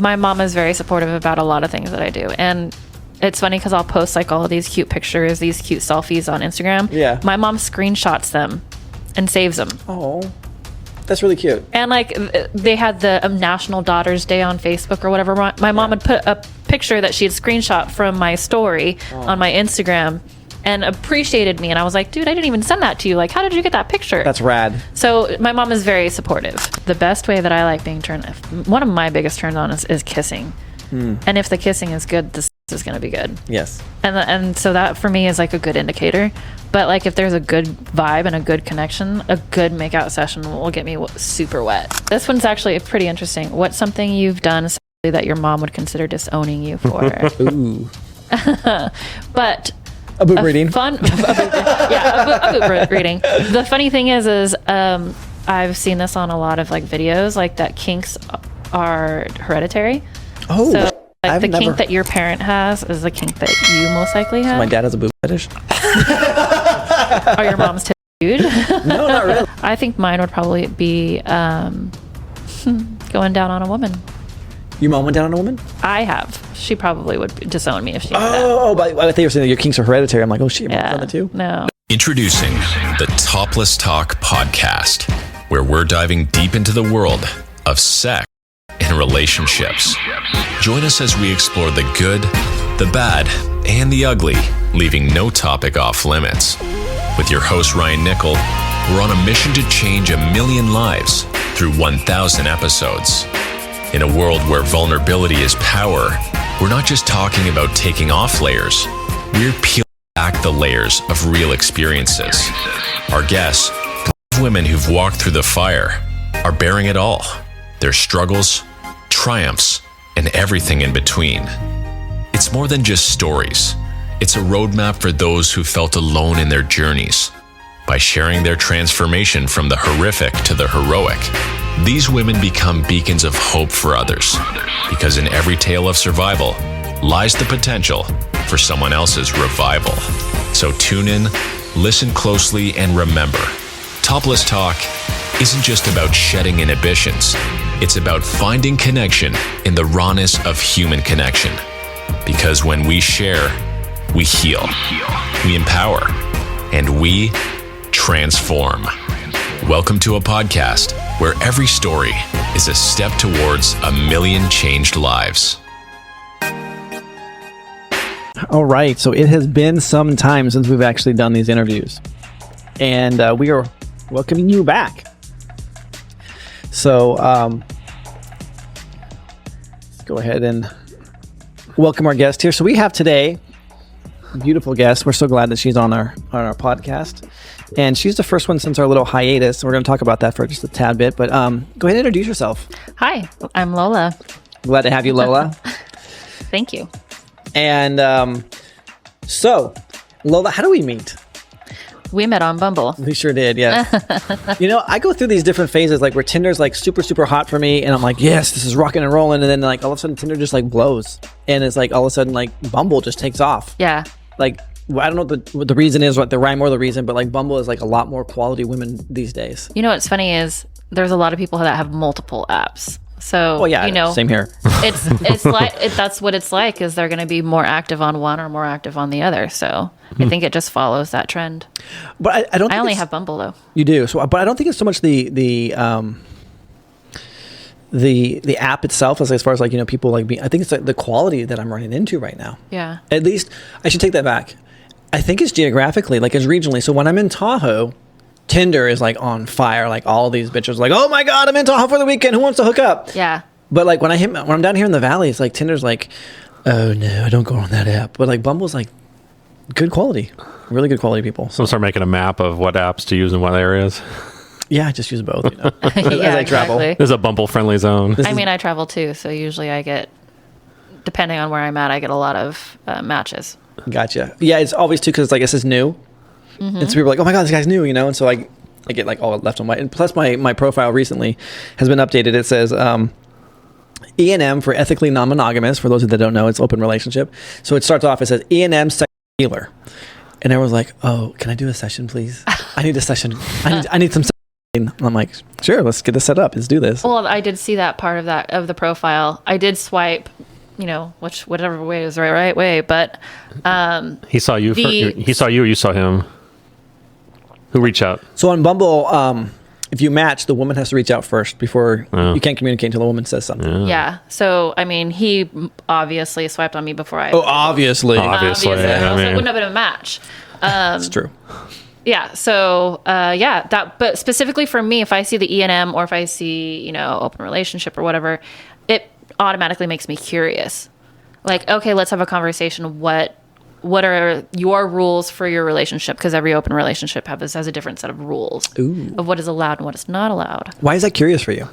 My mom is very supportive about a lot of things that I do. And it's funny because I'll post like all of these cute pictures, these cute selfies on Instagram. Yeah. My mom screenshots them and saves them. Oh, that's really cute. And like they had the National Daughters Day on Facebook or whatever. My mom would put a picture that she had screenshot from my story on my Instagram and appreciated me. And I was like, dude, I didn't even send that to you. Like, how did you get that picture? That's rad. So my mom is very supportive. The best way that I like being turned, one of my biggest turns on is kissing. And if the kissing is good, this is going to be good. Yes. And so that for me is like a good indicator. But like if there's a good vibe and a good connection, a good makeout session will get me super wet. This one's actually pretty interesting. What's something you've done that your mom would consider disowning you for? Ooh. But a boob reading. A boob reading. The funny thing is I've seen this on a lot of like videos, like that kinks are hereditary. Oh, so like the kink that your parent has is the kink that you most likely have. So my dad has a boob fetish. Are your mom's huge? No, not really. I think mine would probably be going down on a woman. Your mom went down on a woman? I have. She probably would disown me if she did that. But I think you were saying that your kinks are hereditary. I'm like, oh shit, your mom's done that too? No. Introducing the Topless Talk podcast, where we're diving deep into the world of sex and relationships. Join us as we explore the good, the bad, and the ugly, leaving no topic off limits. With your host, Ryan Nickel, we're on a mission to change 1 million lives through 1,000 episodes. In a world where vulnerability is power, we're not just talking about taking off layers, we're peeling back the layers of real experiences. Our guests, women who've walked through the fire, are bearing it all. Their struggles, triumphs, and everything in between. It's more than just stories. It's a roadmap for those who felt alone in their journeys. By sharing their transformation from the horrific to the heroic, these women become beacons of hope for others. Because in every tale of survival lies the potential for someone else's revival. So tune in, listen closely, and remember, Topless Talk isn't just about shedding inhibitions. It's about finding connection in the rawness of human connection. Because when we share, we heal, we empower, and we transform. Welcome to a podcast where every story is a step towards 1 million changed lives. All right, so it has been some time since we've actually done these interviews, and we are welcoming you back. So let's go ahead and welcome our guest here. So we have today a beautiful guest. We're so glad that she's on our podcast, and she's the first one since our little hiatus. We're going to talk about that for just a tad bit, but go ahead and introduce yourself. Hi, I'm Lola. Glad to have you, Lola. Thank you. And so, Lola, how do we meet? We met on Bumble. We sure did, yes. I go through these different phases, like where Tinder's like super, super hot for me, and I'm like, yes, this is rocking and rolling, and then like all of a sudden Tinder just like blows, and it's like all of a sudden like Bumble just takes off. Yeah. Like, I don't know what the reason is, what the rhyme or the reason, but like Bumble is like a lot more quality women these days. You know what's funny is there's a lot of people that have multiple apps. So, same here. It's like that's what it's like. Is they're going to be more active on one or more active on the other. So I think it just follows that trend. But I don't. I only have Bumble though. You do. So, but I don't think it's so much the app itself as far as like people like me. I think it's like the quality that I'm running into right now. Yeah. At least I should take that back. I think it's geographically, like it's regionally. So when I'm in Tahoe, Tinder is like on fire. Like all these bitches like, oh my God, I'm in Tahoe for the weekend. Who wants to hook up? Yeah. But like when I'm down here in the valley, it's like Tinder's like, oh no, I don't go on that app. But like Bumble's like good quality, really good quality people. So start making a map of what apps to use in what areas. Yeah, I just use both. Yeah, as I travel. exactly. There's a Bumble friendly zone. I travel too, so usually I get, depending on where I'm at, I get a lot of matches. Gotcha. Yeah, it's always too because like this is new. And so people are like, oh my God, this guy's new, and so I get like all left on white. And plus my profile recently has been updated. It says E&M for ethically non-monogamous. For those that don't know, it's open relationship. So it starts off, it says E&M sex healer. And I was like, oh, can I do a session, please? I need a session. I need some I'm like, sure, let's get this set up. Let's do this. Well, I did see that part of the profile. I did swipe, whatever way is the right way, but He saw you. He saw you. Or you saw him. Who reached out? So on Bumble, if you match, the woman has to reach out first before you can't communicate until the woman says something. Yeah. So I mean, he obviously swiped on me before I. Oh, obviously. Obviously, else I mean, it wouldn't have been a match. That's true. Yeah. So, but specifically for me, if I see the E&M or if I see, open relationship or whatever, it automatically makes me curious. Like, okay, let's have a conversation. What are your rules for your relationship? Because every open relationship has a different set of rules of what is allowed and what is not allowed. Why is that curious for you?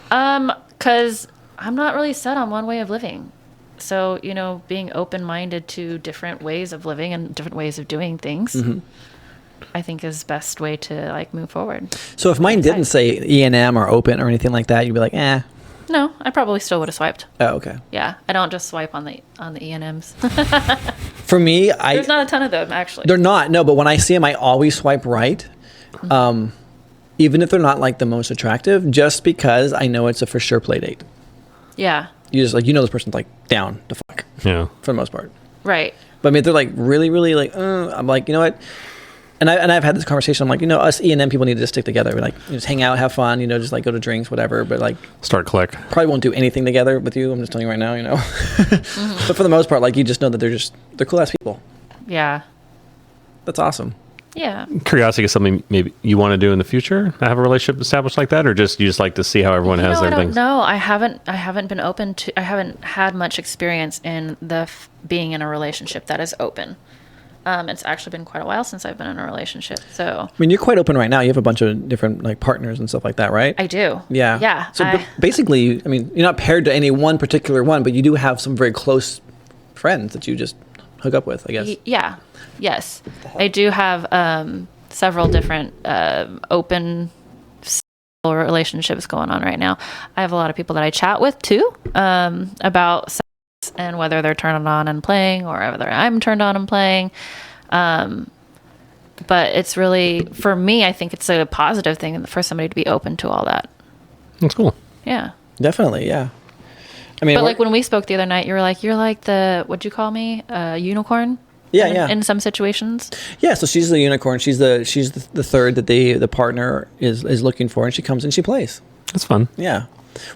Because I'm not really set on one way of living. So, being open-minded to different ways of living and different ways of doing things, I think is best way to move forward. So if mine didn't say E&M or open or anything like that, you'd be like, eh. No, I probably still would have swiped. Oh, okay. Yeah, I don't just swipe on the E&Ms. For me, There's not a ton of them, actually. They're not. No, but when I see them, I always swipe right. Even if they're not the most attractive, just because I know it's a for sure play date. Yeah. You just this person's down to fuck. Yeah. For the most part. Right. But I mean, if they're really, really I'm like, you know what? And I've had this conversation. I'm like, us E&M people need to just stick together. We're just hang out, have fun, just go to drinks, whatever. But start click. Probably won't do anything together with you. I'm just telling you right now, But for the most part, you just know that they're cool ass people. Yeah. That's awesome. Yeah. Curiosity is something maybe you want to do in the future. Have a relationship established like that, or you just like to see how everyone has their things. No, I haven't been open to. I haven't had much experience in being in a relationship that is open. It's actually been quite a while since I've been in a relationship. So I mean, you're quite open right now. You have a bunch of different partners and stuff like that, right? I do. Yeah. Yeah. So basically, I mean, you're not paired to any one particular one, but you do have some very close friends that you just hook up with, I guess. Yeah. Yes. I do have several different open relationships going on right now. I have a lot of people that I chat with too about sex and whether they're turned on and playing or whether I'm turned on and playing. But it's really, for me, I think it's a positive thing for somebody to be open to all that. That's cool. Yeah. Definitely, yeah. I mean, but when we spoke the other night, you're like the, what'd you call me? Unicorn? Yeah. In some situations. Yeah, so she's the unicorn. She's the third that the partner is looking for, and she comes and she plays. That's fun. Yeah.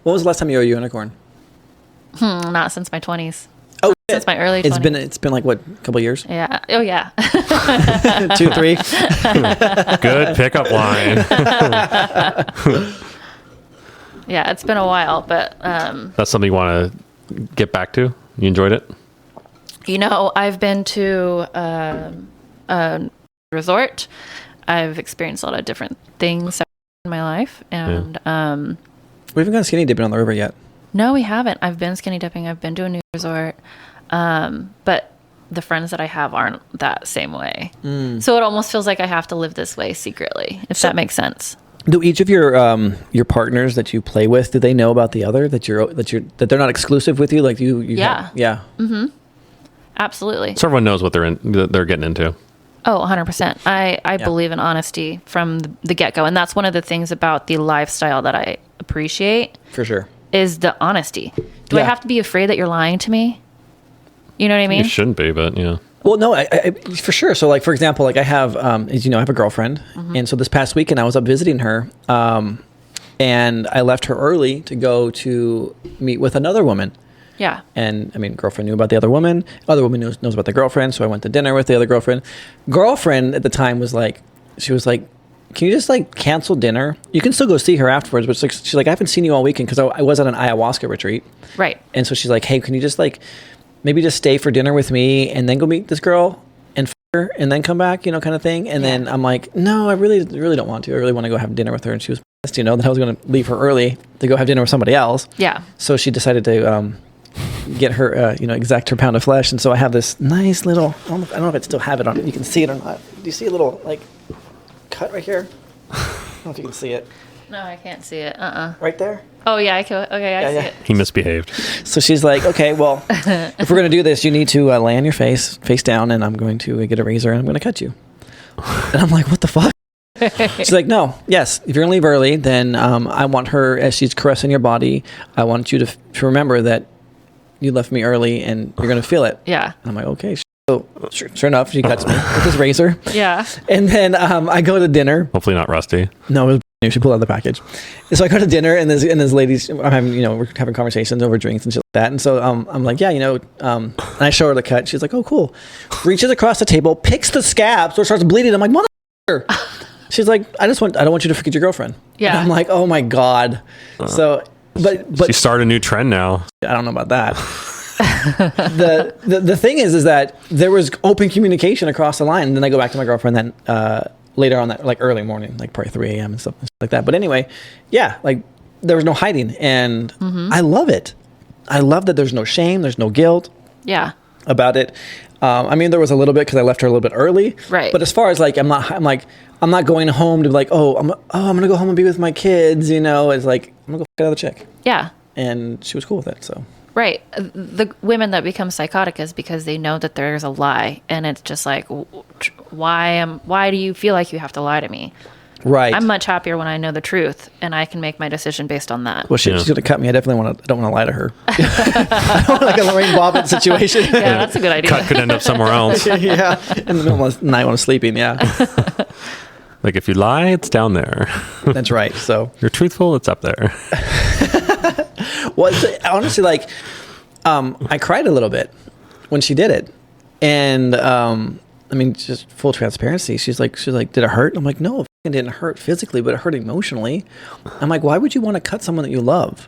When was the last time you were a unicorn? Not since my 20s. Oh, since my early 20s. It's been what, a couple of years? Yeah. Oh yeah. 2, 3. Good pickup line. Yeah, it's been a while, but that's something you want to get back to. You enjoyed it? I've been to a resort. I've experienced a lot of different things in my life, and we haven't gone skinny dipping on the river yet. No, we haven't. I've been skinny dipping. I've been to a new resort, but the friends that I have aren't that same way. So it almost feels like I have to live this way secretly, if that makes sense. Do each of your partners that you play with, do they know about the other, that they're not exclusive with you? Like you Yeah. Yeah. Mm-hmm. Absolutely. So everyone knows what they're getting into. Oh, 100%. I believe in honesty from the get-go. And that's one of the things about the lifestyle that I appreciate. For sure. Is the honesty. Do I have to be afraid that you're lying to me? You know what I mean? You shouldn't be, but yeah. Well, no, I for sure. So, for example, I have, as you know, I have a girlfriend. And so this past weekend I was up visiting her, and I left her early to go to meet with another woman. Yeah. And I mean, girlfriend knew about the other woman. Other woman knows about the girlfriend. So I went to dinner with the other girlfriend. Girlfriend at the time was like, can you just cancel dinner? You can still go see her afterwards. But she's like, I haven't seen you all weekend because I was at an ayahuasca retreat. Right. And so she's like, hey, can you just maybe just stay for dinner with me and then go meet this girl and her and then come back, kind of thing. And then I'm like, no, I really don't want to. I really want to go have dinner with her. And she was pissed, that I was going to leave her early to go have dinner with somebody else. Yeah. So she decided to get her, exact her pound of flesh. And so I have this nice little, I don't know if I still have it on. You can see it or not. Do you see a little cut right here? I don't know if you can see it. No, I can't see it. Right there? Oh, yeah, I can. Okay, I see it. He misbehaved. So she's like, okay, well, if we're going to do this, you need to lay on your face down, and I'm going to get a razor, and I'm going to cut you. And I'm like, what the fuck? She's like, no, yes, if you're gonna leave early, then I want her, as she's caressing your body, I want you to remember that you left me early and you're gonna feel it. Yeah. And I'm like, okay. So sure enough, she cuts me with this razor. Yeah. And then I go to dinner. Hopefully not rusty. No, it was new. She pulled out the package. And so I go to dinner, and this lady's, I'm having, we're having conversations over drinks and shit like that. And so I'm like, yeah, and I show her the cut. She's like, oh, cool. Reaches across the table, picks the scab, so it starts bleeding. I'm like, mother. She's like, I don't want you to forget your girlfriend. Yeah. And I'm like, oh my God. So, but She started a new trend now. I don't know about that. The thing is that there was open communication across the line, and then I go back to my girlfriend then later on that, like early morning, like probably 3 a.m. and stuff like that. But anyway, yeah, like there was no hiding, and I love it. I love that there's no shame, there's no guilt. Yeah. About it. I mean, there was a little bit because I left her a little bit early. Right. But as far as like, I'm not going home to be like, I'm gonna go home and be with my kids. It's like, I'm gonna go get another chick. Yeah. And she was cool with it. So. Right. The women that become psychotic is because they know that there's a lie, and it's just like, why do you feel like you have to lie to me? Right. I'm much happier when I know the truth, and I can make my decision based on that. Well, she's gonna cut me. I definitely don't want to lie to her. I don't want like a Lorraine Bobbitt situation. Yeah, that's a good idea. Cut could end up somewhere else. Yeah. In the middle of the night when I'm sleeping. Yeah. Like if you lie, it's down there. That's right. So. If you're truthful, it's up there. Well, honestly, like, I cried a little bit when she did it, and I mean, just full transparency. She's like, did it hurt? I'm like, no, it didn't hurt physically, but it hurt emotionally. I'm like, why would you want to cut someone that you love?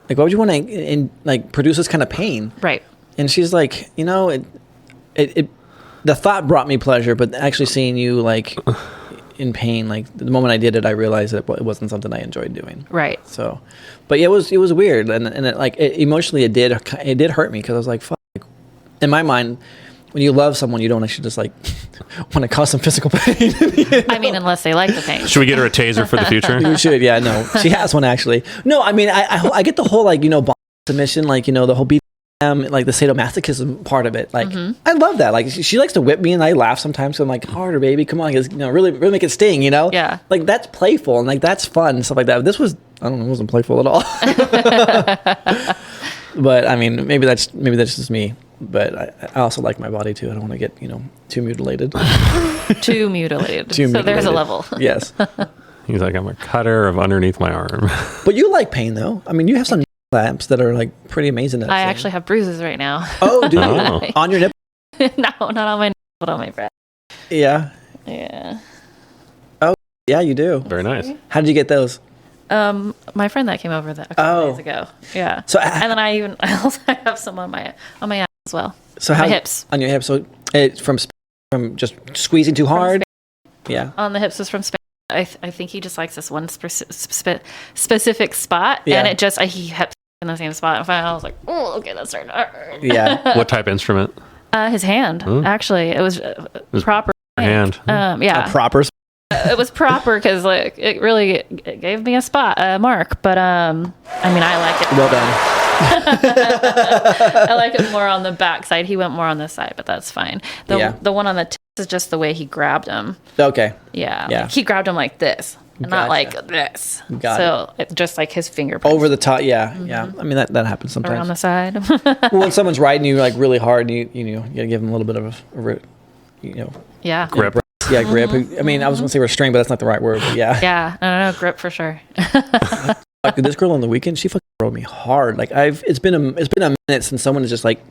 Like, why would you want to like produce this kind of pain? Right. And she's like, the thought brought me pleasure, but actually seeing you like in pain, like the moment I did it, I realized that it wasn't something I enjoyed doing. Right. So, but yeah, it was weird, and emotionally it did hurt me because I was like, fuck. In my mind, when you love someone, you don't actually just like want to cause some physical pain. I mean, unless they like the pain. Should we get her a taser for the future? You should, yeah. No, she has one actually. No, I mean, I get the whole like bond submission, like the whole like the sadomasochism part of it. Like I love that. Like she likes to whip me, and I laugh sometimes. So I'm like, harder, baby, come on, really make it sting. Yeah. Like that's playful and like that's fun and stuff like that. This was, I don't know, it wasn't playful at all. But I mean, maybe that's just me. But I also like my body too. I don't want to get too mutilated. Too mutilated. So there's a level. Yes. He's like, I'm a cutter of underneath my arm. But you like pain though. I mean, you have some lamps that are like pretty amazing. I actually have bruises right now. Oh, do you? Oh. On your nipple? No, not on my nipple, but on my breast. Yeah. Yeah. Oh, yeah, you do. Very nice. How did you get those? My friend that came over a couple days ago. Yeah. So, and then I also have some on my ass as well. So my hips. On your hips. So it's from just squeezing too hard. Yeah. On the hips is from Spain. I think he just likes this one specific spot, yeah. And he kept in the same spot. And finally, I was like, oh, okay, that's starting to hurt. Yeah. What type instrument? His hand. Actually, it was proper hand. Yeah. A proper. It was proper because like it really gave me a mark. But I mean, I like it. Well done. I like it more on the back side. He went more on this side, but that's fine. The one on the tips is just the way he grabbed him. Okay. Yeah. Yeah. Like he grabbed him like this, and not like this. So it's just like his fingerprints. Over the top. Yeah. Mm-hmm. Yeah. I mean that happens sometimes. Around the side. Well, when someone's riding you like really hard, you gotta give them a little bit of a yeah. Grip. Yeah, grip. I mean, I was gonna say restraint, but that's not the right word. But yeah. Yeah, I don't know, grip for sure. Like this girl on the weekend, she fucking rode me hard. Like it's been a minute since someone has just like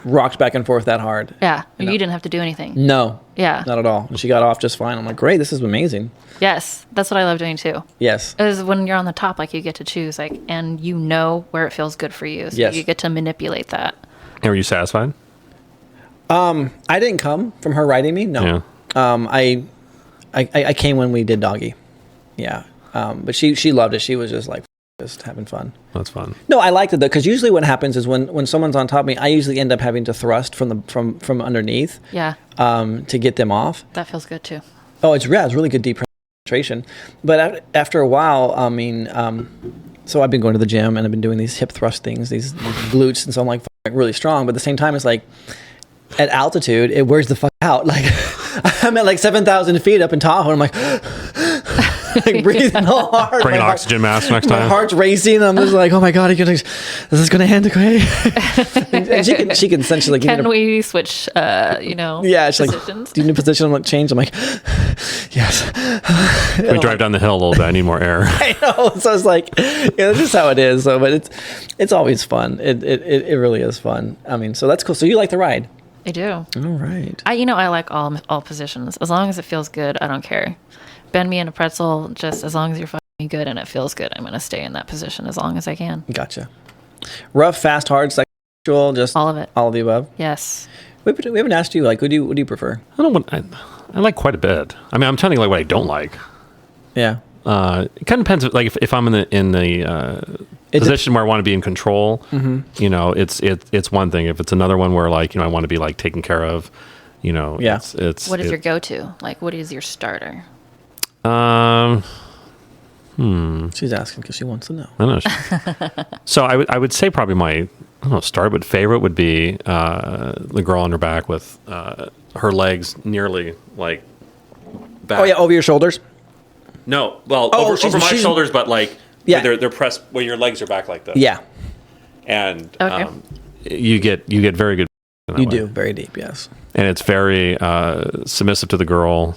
rocked back and forth that hard. Yeah, you didn't have to do anything. No. Yeah. Not at all. And she got off just fine. I'm like, great, this is amazing. Yes, that's what I love doing too. Yes. Is when you're on the top, like you get to choose, like, and you know where it feels good for you, so yes. you get to manipulate that. And were you satisfied? I didn't come from her riding me. No. Yeah. I came when we did doggy. Yeah. But she loved it. She was just like just having fun. That's fun. No, I liked it though, because usually what happens is when someone's on top of me, I usually end up having to thrust from underneath. Yeah. To get them off. That feels good too. Oh, it's really good deep penetration. But after a while, I mean, so I've been going to the gym and I've been doing these hip thrust things, these glutes, and so I'm like really strong. But at the same time, it's like at altitude, it wears the fuck out. Like I'm at like 7,000 feet up in Tahoe. And I'm like, like breathing all hard. Bring an oxygen mask next My time. heart's racing. I'm just like, oh my God, this is going to end. Okay. And she can essentially give me Can we switch, yeah, she's positions? like, do you need a position? I'm like, change. I'm like, yes. We drive down the hill a little bit. I need more air. I know. So it's like, that's just how it is. So, but it's always fun. It really is fun. I mean, so that's cool. So you like the ride? I do. All right. I like all positions. As long as it feels good, I don't care. Bend me in a pretzel, just as long as you're fucking me good and it feels good, I'm going to stay in that position as long as I can. Gotcha. Rough, fast, hard, sexual, just All of it. All of the above. Yes. We haven't asked you, like, what do you prefer? I don't want. I like quite a bit. I mean, I'm telling you like what I don't like. Yeah. It kind of depends. Like if I'm in the position where I want to be in control, you know, it's one thing. If it's another one where like, you know, I want to be like taken care of, you know, Yeah. it's What is your go-to? Like, what is your starter? She's asking because she wants to know. I don't know. So I would say probably my, I don't know, start, but favorite would be the girl on her back with her legs nearly like back. Oh yeah, over your shoulders. No, well, Oh, over my shoulders, but like Yeah. they're pressed where your legs are back like this. Yeah, And Okay. you get very good. in that you way. do very deep. Yes. And it's very submissive to the girl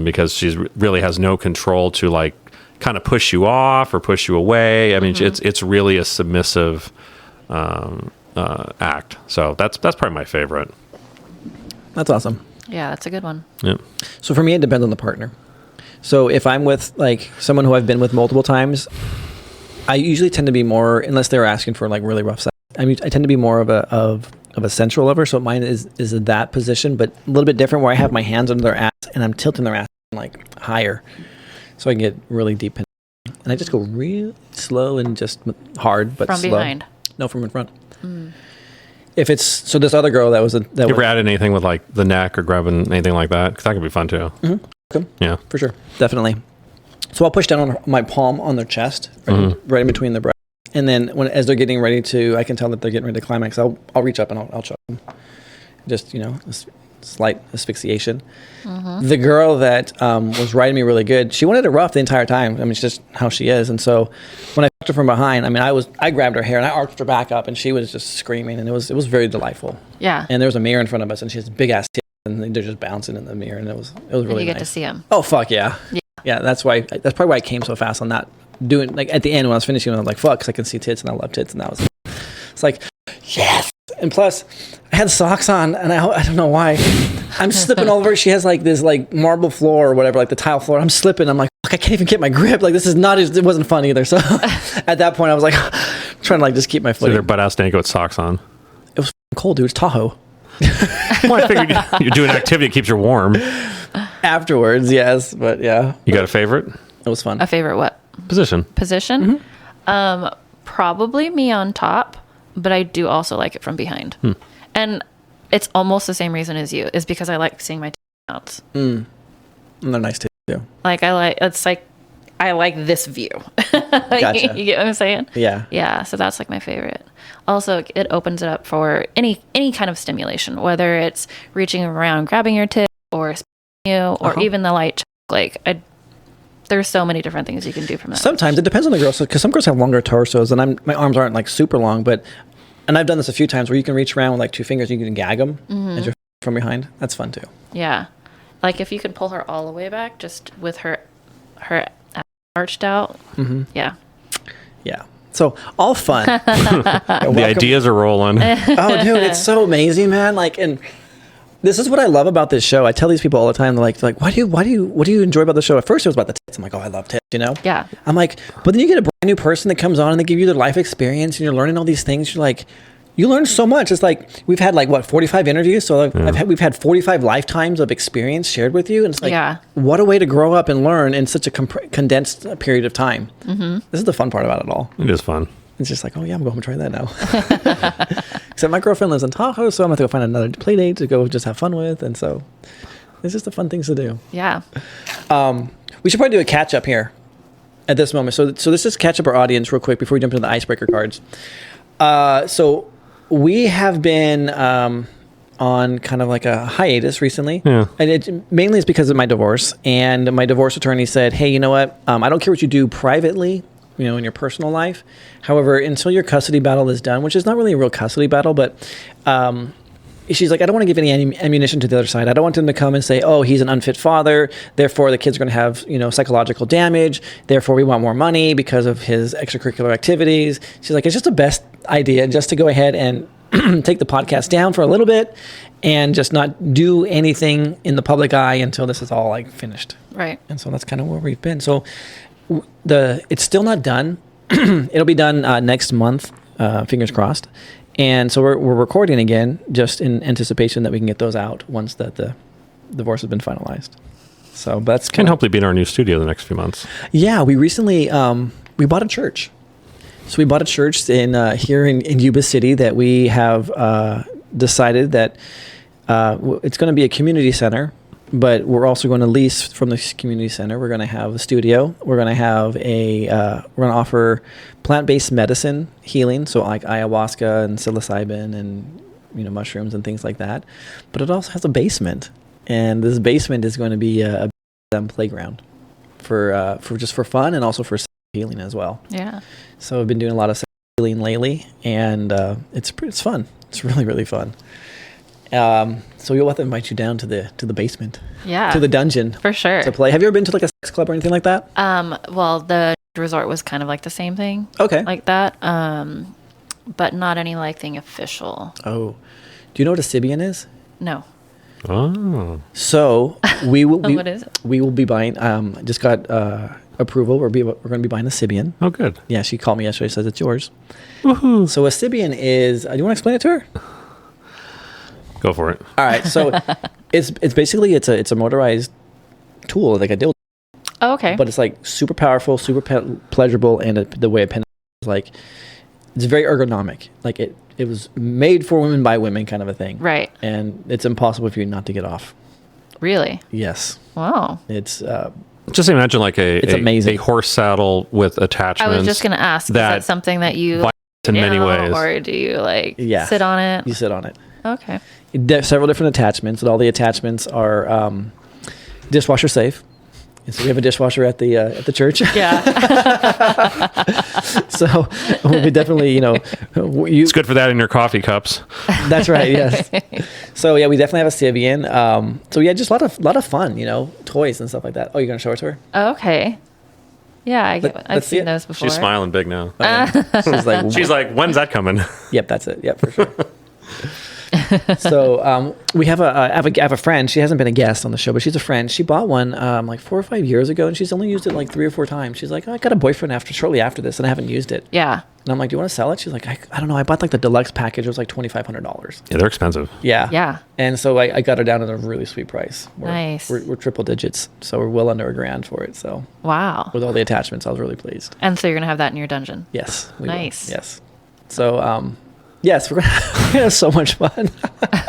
because she really has no control to like kind of push you off or push you away. I mean, it's really a submissive act. So that's probably my favorite. That's awesome. Yeah, that's a good one. Yeah. So for me, it depends on the partner. So if I'm with like someone who I've been with multiple times, I usually tend to be more, unless they're asking for like really rough sex. I mean, I tend to be more of a sensual lover. So mine is that position, but a little bit different, where I have my hands under their ass and I'm tilting their ass like higher, so I can get really deep in. And I just go real slow and just hard, but From slow. behind. No, from in front. If it's so, this other girl that was You ever added anything with like the neck or grabbing anything like that? Because that could be fun too. Okay. Yeah. For sure, definitely. So I'll push down on my palm on their chest, right in between the breasts, and then as they're getting ready to, I can tell that they're getting ready to climax. I'll reach up and I'll choke them. Just slight asphyxiation. The girl that was riding me really good, she wanted it rough the entire time. I mean, it's just how she is. And so when I fucked her from behind, I mean, I grabbed her hair and I arched her back up, and she was just screaming, and it was very delightful. Yeah. And there was a mirror in front of us, and she has big ass tits, and they're just bouncing in the mirror, and it was really And you get nice. to see him. Oh fuck yeah. Yeah. Yeah, that's probably why I came so fast on that. Doing like at the end when I was finishing, I was like, fuck, because I can see tits and I love tits, and that was, it's like, yes. And plus, I had socks on, and I don't know why, I'm slipping all over. She has like this like marble floor or whatever, like the tile floor. I'm slipping. I'm like, fuck, I can't even get my grip. Like this is not. It wasn't fun either. So at that point, I was like, trying to like just keep my So foot. they're butt ass naked with socks on. It was cold, dude. It's Tahoe. Well, I figured you're doing activity that keeps you warm. Afterwards, yes, but yeah, You got a favorite it was fun. A favorite what? position? Position? Probably me on top, but I do also like it from behind. And it's almost the same reason as you, is because I like seeing my out. And they're nice too. Like I like this view. Gotcha. You get what I'm saying? Yeah. Yeah, so that's like my favorite. Also, it opens it up for any kind of stimulation, whether it's reaching around, grabbing your tip, or you, or even the light choke. Like there's so many different things you can do from that. Sometimes it depends on the girl, because some girls have longer torsos, and my arms aren't like super long, and I've done this a few times where you can reach around with like two fingers, and you can gag them as you're from behind. That's fun too. Yeah, like if you could pull her all the way back, just with her arched out. Yeah. Yeah. So all fun. The ideas are rolling. Oh, dude, it's so amazing, man. Like, and this is what I love about this show. I tell these people all the time, they're like, what do you enjoy about the show? At first it was about the tits. I'm like, oh, I love tits, you know? Yeah. I'm like, but then you get a brand new person that comes on and they give you their life experience, and you're learning all these things. You're like, you learn so much. It's like, we've had like, 45 interviews? So we've had 45 lifetimes of experience shared with you. And it's like, what a way to grow up and learn in such a condensed period of time. This is the fun part about it all. It is fun. It's just like, oh yeah, I'm going to try that now. Except my girlfriend lives in Tahoe, so I'm going to go find another play date to go just have fun with. And so it's just the fun things to do. Yeah. We should probably do a catch up here at this moment. So let's just catch up our audience real quick before we jump into the icebreaker cards. So we have been on kind of like a hiatus recently. Yeah. And it mainly is because of my divorce. And my divorce attorney said, hey, you know what? I don't care what you do privately, in your personal life. However, until your custody battle is done, which is not really a real custody battle, but she's like, I don't want to give any ammunition to the other side. I don't want them to come and say, oh, he's an unfit father. Therefore, the kids are going to have, psychological damage. Therefore, we want more money because of his extracurricular activities. She's like, it's just the best idea just to go ahead and take the podcast down for a little bit and just not do anything in the public eye until this is all like finished. Right. And so that's kind of where we've been. So it's still not done. It'll be done next month, fingers crossed. And so we're recording again just in anticipation that we can get those out once that the divorce has been finalized. So but that's Can hopefully be in our new studio the next few months. Yeah, we recently we bought a church. So we bought a church in here in Yuba City that we have decided that it's going to be a community center, but we're also going to lease from this community center. We're going to have a studio. We're going to have we're going to offer plant-based medicine healing, so like ayahuasca and psilocybin and mushrooms and things like that. But it also has a basement, and this basement is going to be a playground for just for fun and also for healing as well. Yeah. So I've been doing a lot of healing lately, and it's fun. It's really, really fun. So we'll have to invite you down to the basement. Yeah. To the dungeon. For sure. To play. Have you ever been to like a sex club or anything like that? Well, the resort was kind of like the same thing. Okay. Like that. But not any like thing official. Oh. Do you know what a Sibian is? No. Oh. So we will be What is it? We will be buying just got approval. We're going to be buying a Sibian. Oh, good. Yeah, she called me yesterday, says it's yours. Woohoo. So a Sibian is do you want to explain it to her? Go for it. All right. So it's basically it's a motorized tool, like a dildo. Oh, okay. But it's like super powerful, super pleasurable, and the way it penetrates is like it's very ergonomic. Like it was made for women by women, kind of a thing. Right. And it's impossible for you not to get off. Really? Yes. Wow. It's Just imagine like It's amazing. a horse saddle with attachments. I was just going to ask, is that something that you in many ways. or do you like Yeah. sit on it? You sit on it. Okay. Several different attachments, and all the attachments are dishwasher safe. And so we have a dishwasher at the church. Yeah. So we definitely, It's good for that in your coffee cups. That's right. Yes. So yeah, we definitely have a Sibian. So yeah, just a lot of fun, toys and stuff like that. Oh, you're gonna show it to her? Oh, okay. Yeah, I've let's see seen it. those before. She's smiling big now. She's She's like, when's that coming? Yep, that's it. Yep, for sure. So we have I have a friend. She hasn't been a guest on the show, but she's a friend. She bought one like 4 or 5 years ago, and she's only used it like 3 or 4 times. She's like, I got a boyfriend shortly after this, and I haven't used it. Yeah. And I'm like, do you want to sell it? She's like, I don't know. I bought like the deluxe package. It was like $2,500. Yeah, they're expensive. Yeah. Yeah. And so I got her down at a really sweet price. Nice. We're triple digits, so we're well under $1,000 for it. So Wow. with all the attachments, I was really pleased. And so you're going to have that in your dungeon? Yes. We will. Nice. Yes. So yes, we're gonna have so much fun. And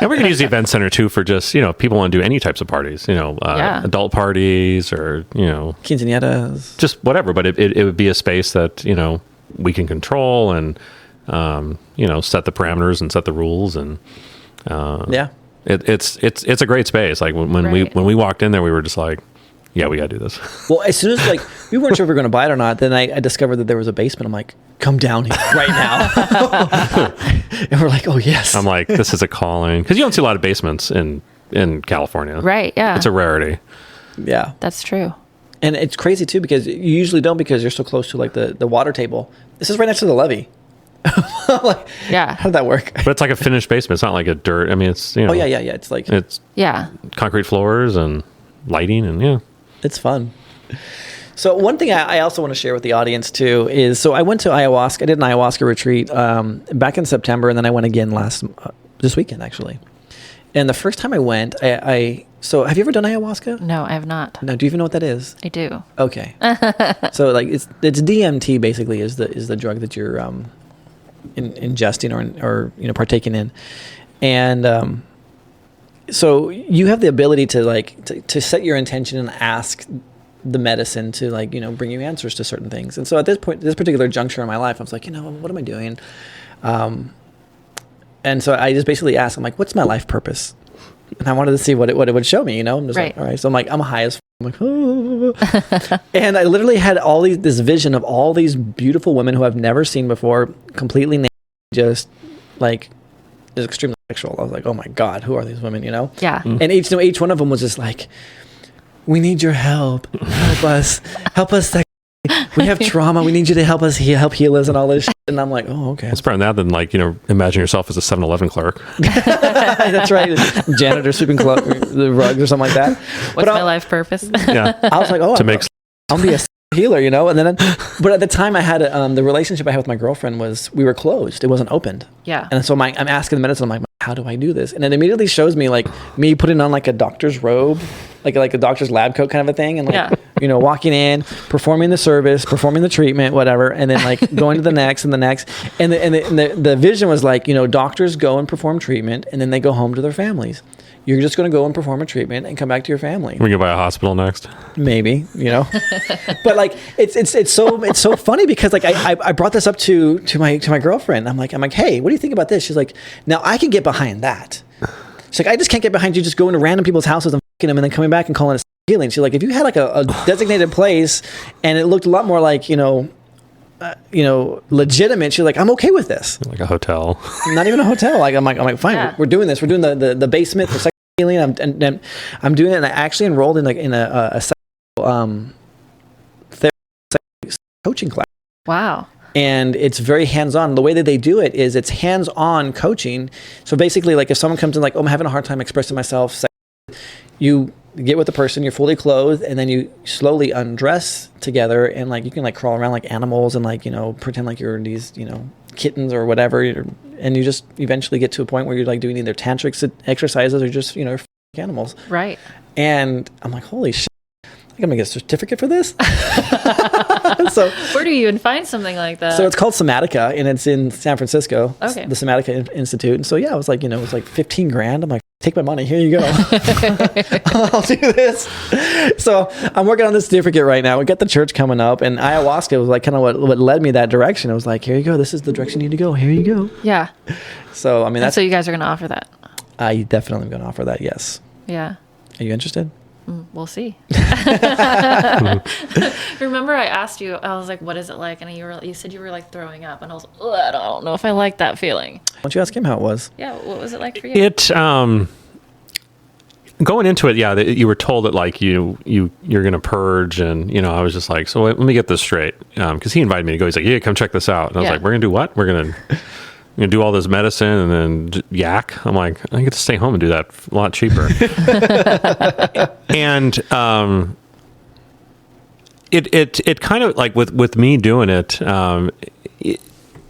we're going to use the event center too for just, if people want to do any types of parties, adult parties or, Quinceañeras. just whatever. But it would be a space that, we can control and, set the parameters and set the rules. And Yeah. it's a great space. Like when Right. we walked in there, we were just like, yeah, we got to do this. Well, as soon as we weren't sure if we were going to buy it or not, then I discovered that there was a basement. I'm like, come down here right now. And we're like, oh yes. I'm like, this is a calling. Because you don't see a lot of basements in California. Right. Yeah. It's a rarity. Yeah. That's true. And it's crazy too because you usually don't because you're so close to like the water table. This is right next to the levee. Like, Yeah. how did that work? But it's like a finished basement. It's not like a dirt. I mean, it's, Oh yeah. It's like It's Yeah. concrete floors and lighting and yeah. it's fun. So one thing I also want to share with the audience too is, so I went to ayahuasca. I did an ayahuasca retreat back in September, and then I went again this weekend actually. And the first time I went, so have you ever done ayahuasca? No, I have not. No, do you even know what that is? I do. Okay. So like it's DMT basically is the drug that you're ingesting or partaking in, and so you have the ability to set your intention and ask the medicine to bring you answers to certain things. And so at this particular juncture in my life, I was like, what am I doing? And so I just basically asked, I'm like, what's my life purpose? And I wanted to see what it would show me, I'm just like, all right. So I'm like, I'm high as I'm like, oh. And I literally had this vision of all these beautiful women who I've never seen before, completely naked, just like, just extremely sexual. I was like, oh my God, who are these women, Yeah. And each one of them was just like, we need your help. Help us. We have trauma. We need you to help us help heal us and all this shit. And I'm like, oh, okay. It's better than that than like, imagine yourself as a 7-Eleven clerk. That's right. Janitor sweeping the rugs or something like that. What's my life purpose? Yeah. I was like, oh, I'll be a healer, And then, but at the time I had, the relationship I had with my girlfriend we were closed. It wasn't opened. Yeah. And so I'm asking the medicine, I'm like, how do I do this? And it immediately shows me like me putting on like a doctor's robe, like a doctor's lab coat kind of a thing. And like, walking in, performing the service, performing the treatment, whatever. And then like going to the next and the next. And the vision was like, doctors go and perform treatment and then they go home to their families. You're just going to go and perform a treatment and come back to your family. We're going to buy a hospital next. Maybe, but like, it's so funny because like I brought this up to my girlfriend. I'm like, hey, what do you think about this? She's like, now I can get behind that. She's like, I just can't get behind you just going to random people's houses and fucking them and then coming back and calling it healing. She's like, if you had like a designated place and it looked a lot more like, legitimate. She's like, I'm okay with this. Like a hotel. Not even a hotel. Like I'm like, fine, we're doing this. We're doing the basement for healing. I'm doing it, and I actually enrolled in a therapy coaching class. Wow. And it's very hands-on. The way that they do it is it's hands-on coaching. So basically, like if someone comes in like, oh, I'm having a hard time expressing myself, you get with the person, you're fully clothed, and then you slowly undress together, and like you can like crawl around like animals and like pretend like you're these kittens or whatever, and you just eventually get to a point where you're like doing either tantric exercises or just animals. Right. And I'm like, holy shit, I'm gonna get a certificate for this. So where do you even find something like that? So it's called Somatica, and it's in San Francisco. Okay. The Somatica Institute. And so I was like, it was like $15,000. I'm like, take my money. Here you go. I'll do this. So I'm working on this certificate right now. We got the church coming up, and ayahuasca was like kind of what led me that direction. I was like, here you go. This is the direction you need to go. Here you go. Yeah. So I mean, so you guys are going to offer that. I definitely am going to offer that. Yes. Yeah. Are you interested? We'll see. Remember I asked you, I was like, what is it like? And you said you were like throwing up, and I was like, I don't know if I like that feeling. Why don't you ask him how it was? Yeah. What was it like for you? It, going into it, you were told that like you're going to purge, and I was just like, so let me get this straight. Cause he invited me to go. He's like, yeah, come check this out. And I was like, we're going to do what? We're going to do all this medicine and then yak. I'm like, I get to stay home and do that a lot cheaper. And it kind of like with me doing it,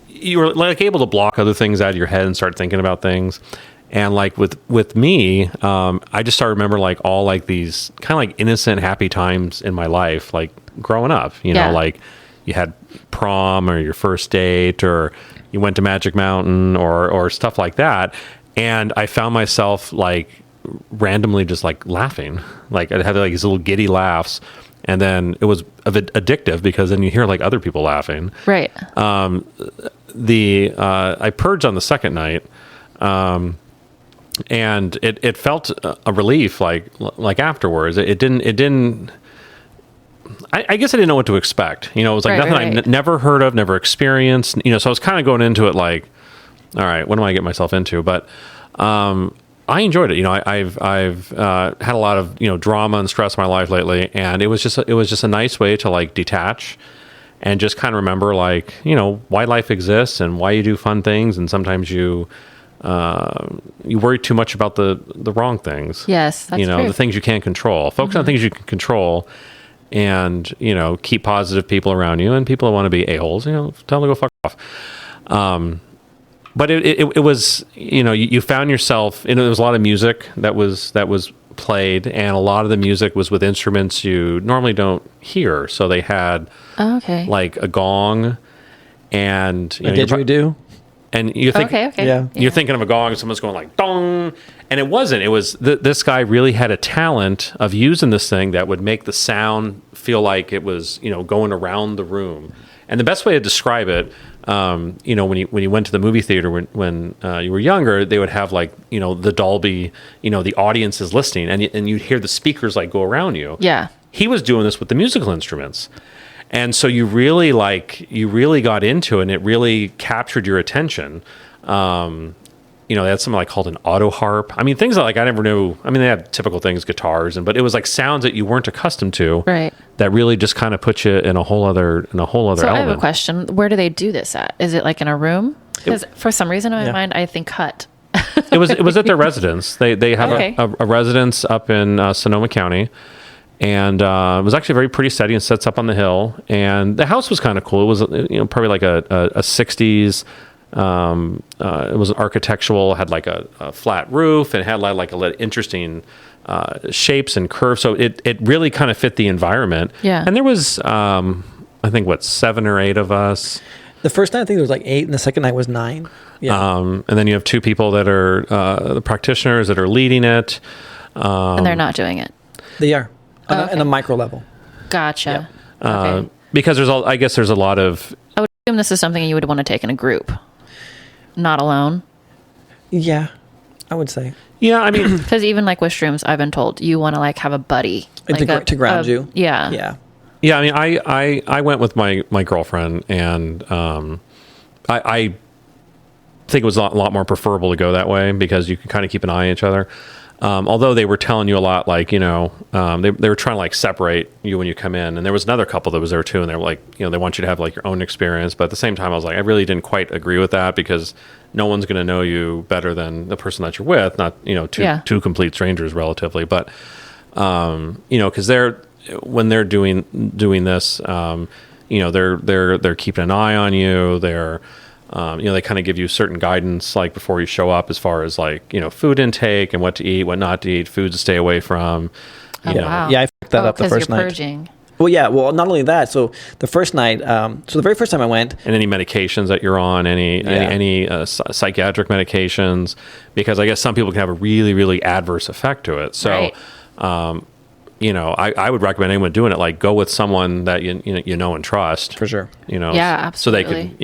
you were like able to block other things out of your head and start thinking about things. And like with me, I just started to remember like all like these kind of like innocent, happy times in my life, like growing up. Like you had prom or your first date, or you went to Magic Mountain or stuff like that. And I found myself like randomly just like laughing. Like I'd have like these little giddy laughs. And then it was addictive because then you hear like other people laughing. Right. I purged on the second night. And it felt a relief like afterwards. It didn't. I guess I didn't know what to expect. It was like nothing I never heard of, never experienced. So I was kind of going into it like, all right, what am I getting myself into? But I enjoyed it. I've had a lot of drama and stress in my life lately, and it was just a nice way to like detach and just kind of remember like why life exists and why you do fun things, and sometimes you worry too much about the wrong things. Yes, that's true. The things you can't control. Focus on things you can control. And, keep positive people around you, and people that want to be a-holes, tell them to go fuck off. But it was, you found yourself, there was a lot of music that was played, and a lot of the music was with instruments you normally don't hear. So they had like a gong and a didgeridoo. And you think, you're thinking of a gong, and someone's going like dong, and it wasn't. It was this guy really had a talent of using this thing that would make the sound feel like it was going around the room, And the best way to describe it, when you went to the movie theater when you were younger, they would have like, the Dolby, the audience is listening, and you'd hear the speakers like go around you. Yeah. He was doing this with the musical instruments. And so you really got into it, and it really captured your attention. They had something like called an auto harp. I mean, things that like I never knew. I mean, they had typical things, guitars, but it was like sounds that you weren't accustomed to. Right. That really just kind of put you in a whole other So element. I have a question. Where do they do this at? Is it like in a room? Because for some reason in my mind, I think hut. It was at their residence. They have a residence up in Sonoma County. And it was actually a very pretty setting. It sets up on the hill, and the house was kind of cool. It was probably like a 60s. It was architectural, had like a flat roof, and had like a interesting shapes and curves. So it really kind of fit the environment. Yeah. And there was I think 7 or 8 of us. The first night I think there was like 8, and the second night was 9. Yeah. And then you have 2 people that are the practitioners that are leading it. And they're not doing it. They are. On a micro level. Gotcha. Yep. Okay. Because there's a lot of... I would assume this is something you would want to take in a group, not alone. Yeah, I would say. Yeah, I mean... Because even like with shrooms, I've been told you want to like have a buddy. Like to ground you. Yeah. Yeah. Yeah, I mean, I went with my girlfriend, and I think it was a lot more preferable to go that way because you can kind of keep an eye on each other. Although they were telling you a lot, like, they were trying to like separate you when you come in. And there was another couple that was there too. And they were like, they want you to have like your own experience. But at the same time, I was like, I really didn't quite agree with that because no one's going to know you better than the person that you're with. Not, two complete strangers relatively. But, because when they're doing this, they're keeping an eye on you. They're, they kind of give you certain guidance like before you show up as far as like, food intake and what to eat, what not to eat, foods to stay away from. Wow. Yeah, I fucked that up the first night. Purging. Well, yeah. Well, not only that. So the first night, the very first time I went, and any medications that you're on, any psychiatric medications, because I guess some people can have a really, really adverse effect to it. So, right. I would recommend anyone doing it, like go with someone that you know and trust. For sure. Yeah, absolutely. So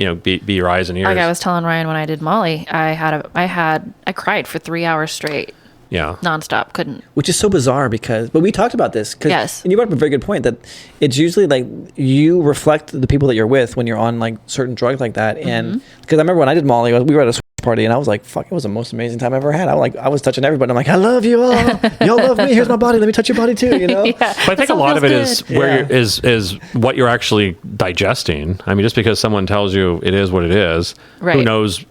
they could, be your eyes and ears. Like I was telling Ryan when I did Molly, I cried for 3 hours straight. Yeah. Nonstop. Couldn't. Which is so bizarre but we talked about this. Yes. And you brought up a very good point that it's usually like you reflect the people that you're with when you're on like certain drugs like that. And because I remember when I did Molly, we were at a switch party and I was like, fuck, it was the most amazing time I ever had. I was touching everybody. I'm like, I love you all. Y'all love me. Here's my body. Let me touch your body too, Yeah. But I think a lot of it is is what you're actually digesting. I mean, just because someone tells you it is what it is, right. Who knows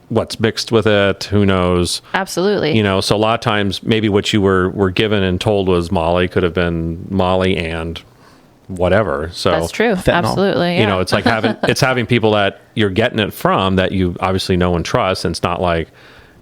what's mixed with it? Who knows? Absolutely. So a lot of times maybe what you were given and told was Molly could have been Molly and whatever. So that's true. Fentanyl. Absolutely. Yeah. It's like having people that you're getting it from that you obviously know and trust. And it's not like,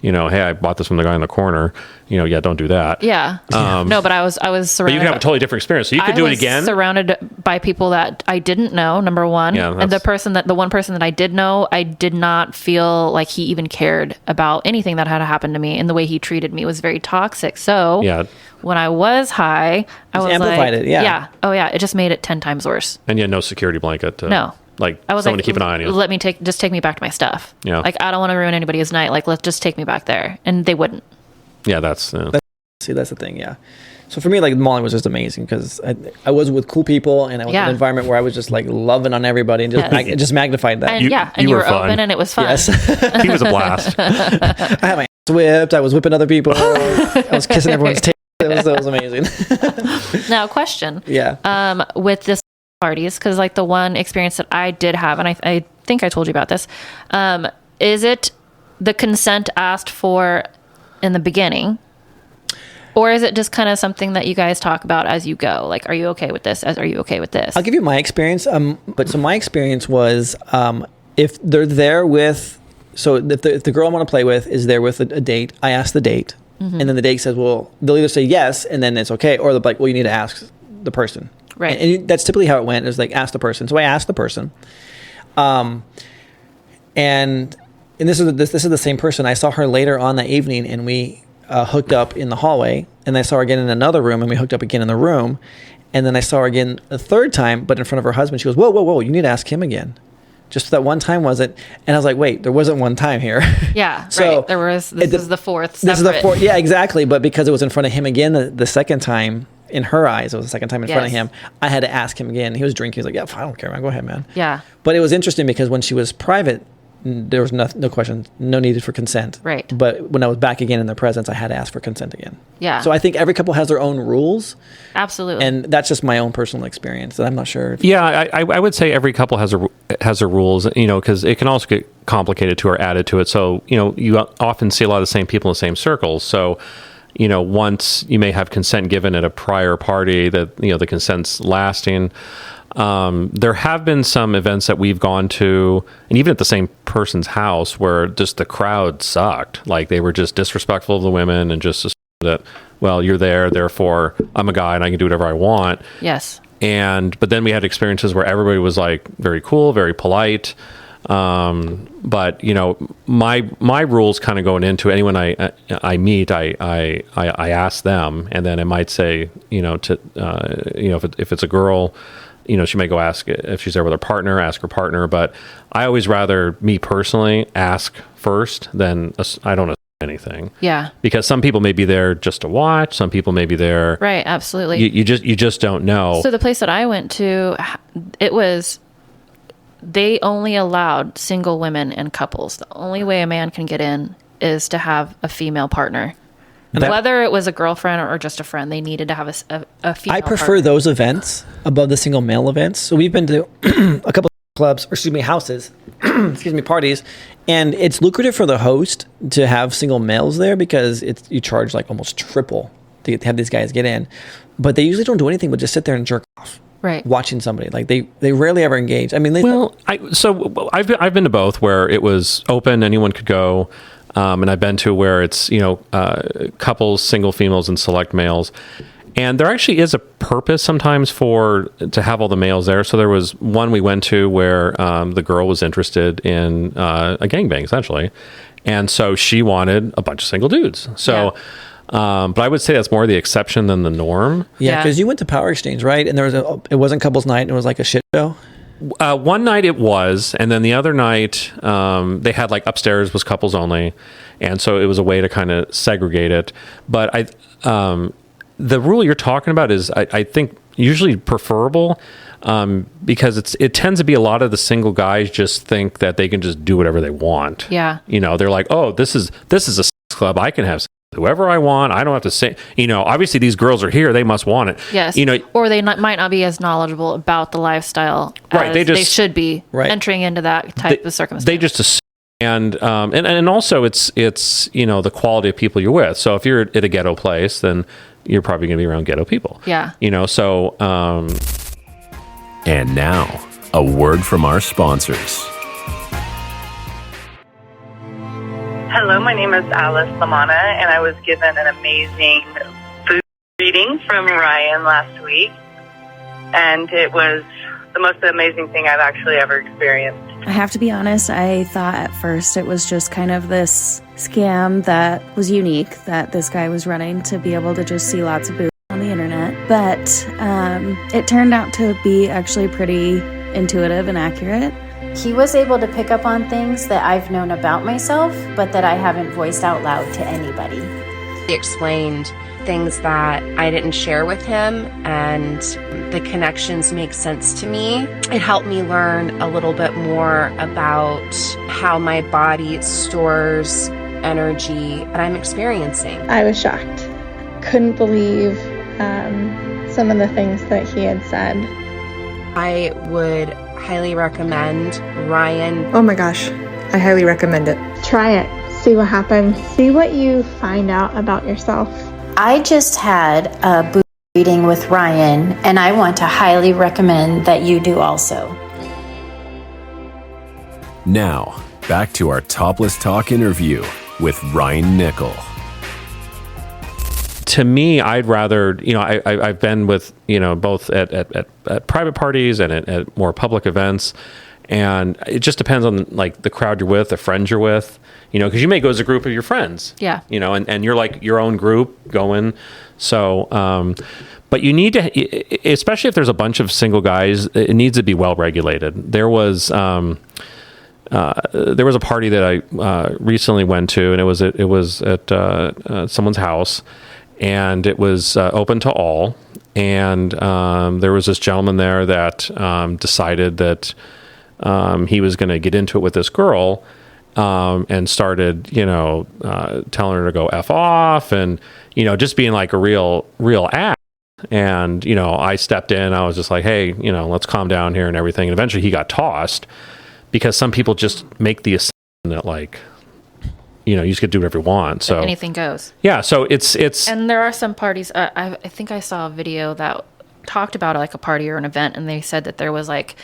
hey, I bought this from the guy in the corner. Don't do that. Yeah. No, but I was But surrounded. you can have a totally different experience. So you could do it again. Surrounded by people that I didn't know. Number one, and the one person that I did know, I did not feel like he even cared about anything that had happened to me, and the way he treated me was very toxic. So when I was high, I was amplified it. Yeah. Oh yeah. It just made it 10 times worse. And you had no security blanket. No. Like I was someone like, to keep an eye on you. Let me just take me back to my stuff. Yeah. Like I don't want to ruin anybody's night. Like let's just take me back there, and they wouldn't. Yeah, that's the thing. Yeah. So for me, like Molly was just amazing because I was with cool people and I was in an environment where I was just like loving on everybody and just it just magnified that. And you were open and it was fun. Yes. He was a blast. I had my ass whipped. I was whipping other people. I was kissing everyone's tail. It was amazing. Now, question. Yeah. With this parties, because like the one experience that I did have, and I think I told you about this, is it the consent asked for in the beginning? Or is it just kind of something that you guys talk about as you go? Like, are you okay with this? Are you okay with this? I'll give you my experience. So my experience was if they're there with, so if the girl I want to play with is there with a date, I ask the date. And then the date says, well, they'll either say yes, and then it's okay. Or they're like, well, you need to ask the person. Right. And that's typically how it went. It was like, ask the person. So I asked the person. And this is the same person. I saw her later on that evening, and we hooked up in the hallway, and I saw her again in another room, and we hooked up again in the room. And then I saw her again a third time, but in front of her husband. She goes, whoa, whoa, whoa, you need to ask him again. Just that one time wasn't. And I was like, wait, there wasn't one time here. Yeah, So right. There was, this is the fourth This is the separate. fourth. Yeah, exactly. But because it was in front of him again the second time, in her eyes, it was the second time in front of Yes. him, I had to ask him again. He was drinking. He was like, yeah, I don't care, man. Go ahead, man. Yeah. But it was interesting because when she was private, there was no question, no needed for consent. Right. But when I was back again in their presence, I had to ask for consent again. Yeah. So I think every couple has their own rules, Absolutely. and that's just my own personal experience. And I'm not sure. Yeah, I would say every couple has their rules, because it can also get complicated too or added to it. So, you often see a lot of the same people in the same circles. So, once you may have consent given at a prior party that, the consent's lasting. There have been some events that we've gone to, and even at the same person's house, where just the crowd sucked. Like, they were just disrespectful of the women and just assumed that, well, you're there, therefore I'm a guy and I can do whatever I want. yes. But then we had experiences where everybody was like very cool, very polite. But my rules kind of going into anyone I meet, I ask them, and then I might say, if it's a girl, she may go ask if she's there with her partner, ask her partner. But I always rather, me personally, ask first than I don't assume anything. Yeah. Because some people may be there just to watch. Some people may be there. Right. Absolutely. You just don't know. So the place that I went to, they only allowed single women and couples. The only way a man can get in is to have a female partner. Whether it was a girlfriend or just a friend, they needed to have a female I prefer partner. those events above the single male events. So we've been to a couple of clubs, houses, parties, and it's lucrative for the host to have single males there because you charge like almost triple to have these guys get in. But they usually don't do anything but just sit there and jerk off. Right. Watching somebody. Like they rarely ever engage. I mean, I've been to both where it was open, anyone could go. And I've been to where it's, couples, single females and select males. And there actually is a purpose sometimes to have all the males there. So there was one we went to where the girl was interested in a gangbang, essentially. And so she wanted a bunch of single dudes. So, but I would say that's more the exception than the norm. Yeah, because you went to Power Exchange, right? And it wasn't couples night and it was like a shit show. One night it was, and then the other night they had like upstairs was couples only, and so it was a way to kind of segregate it. But the rule you're talking about is I think usually preferable because it tends to be a lot of the single guys just think that they can just do whatever they want. Yeah, they're like, oh, this is a sex club. I can have sex with whoever I want. I don't have to say, obviously these girls are here. They must want it. yes. Or they might not be as knowledgeable about the lifestyle Right, as they should be entering into that type of circumstance. They just assume. And also it's the quality of people you're with. So if you're at a ghetto place, then you're probably going to be around ghetto people. Yeah. So. And now, a word from our sponsors. Hello, my name is Alice Lamana, and I was given an amazing food reading from Ryan last week, and it was the most amazing thing I've actually ever experienced. I have to be honest, I thought at first it was just kind of this scam that was unique that this guy was running to be able to just see lots of boobs on the internet. But it turned out to be actually pretty intuitive and accurate. He was able to pick up on things that I've known about myself, but that I haven't voiced out loud to anybody. He explained things that I didn't share with him, and the connections make sense to me. It helped me learn a little bit more about how my body stores energy that I'm experiencing. I was shocked. Couldn't believe some of the things that he had said. I would highly recommend Ryan. Oh my gosh, I highly recommend it. Try it. See what happens. See what you find out about yourself. I just had a boob reading with Ryan, and I want to highly recommend that you do also. Now, back to our Topless Talk interview with Ryan Nickel. To me, I'd rather, I've been with, both at private parties and at more public events. And it just depends on like the crowd you're with, the friends you're with, because you may go as a group of your friends. Yeah. And you're like your own group going. So, but you need to, especially if there's a bunch of single guys, it needs to be well regulated. There was a party that I recently went to, and it was at someone's house, and it was open to all. And there was this gentleman there that decided that he was going to get into it with this girl, and started, telling her to go F off, and just being like a real ass. And I stepped in. I was just like, hey, let's calm down here and everything. And eventually he got tossed, because some people just make the assumption that like, you just get to do whatever you want. So anything goes. Yeah. So it's and there are some parties. I think I saw a video that talked about like a party or an event, and they said that there was like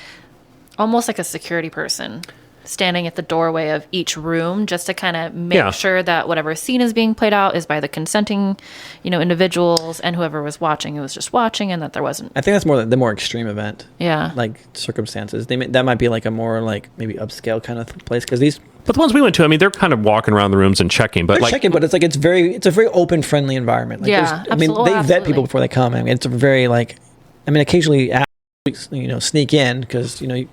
almost like a security person standing at the doorway of each room just to kind of make sure that whatever scene is being played out is by the consenting, individuals, and whoever was watching, it was just watching, and that there wasn't. I think that's the more extreme event. Yeah. Like circumstances. That might be like a more like maybe upscale kind of place, because these. But the ones we went to, I mean, they're kind of walking around the rooms and checking. But it's a very open, friendly environment. Like, yeah, I mean, they vet people before they come. I mean, it's a very occasionally, sneak in because you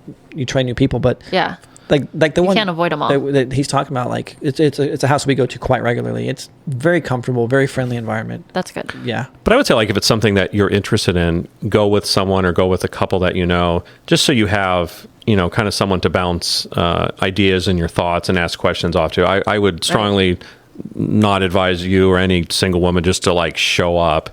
try new people, but yeah. Like the you one can't avoid them all. that he's talking about, like it's a house we go to quite regularly. It's very comfortable, very friendly environment. That's good. Yeah. But I would say, like, if it's something that you're interested in, go with someone or go with a couple that just so you have kind of someone to bounce ideas and your thoughts and ask questions off to. I would strongly not advise you or any single woman just to like show up,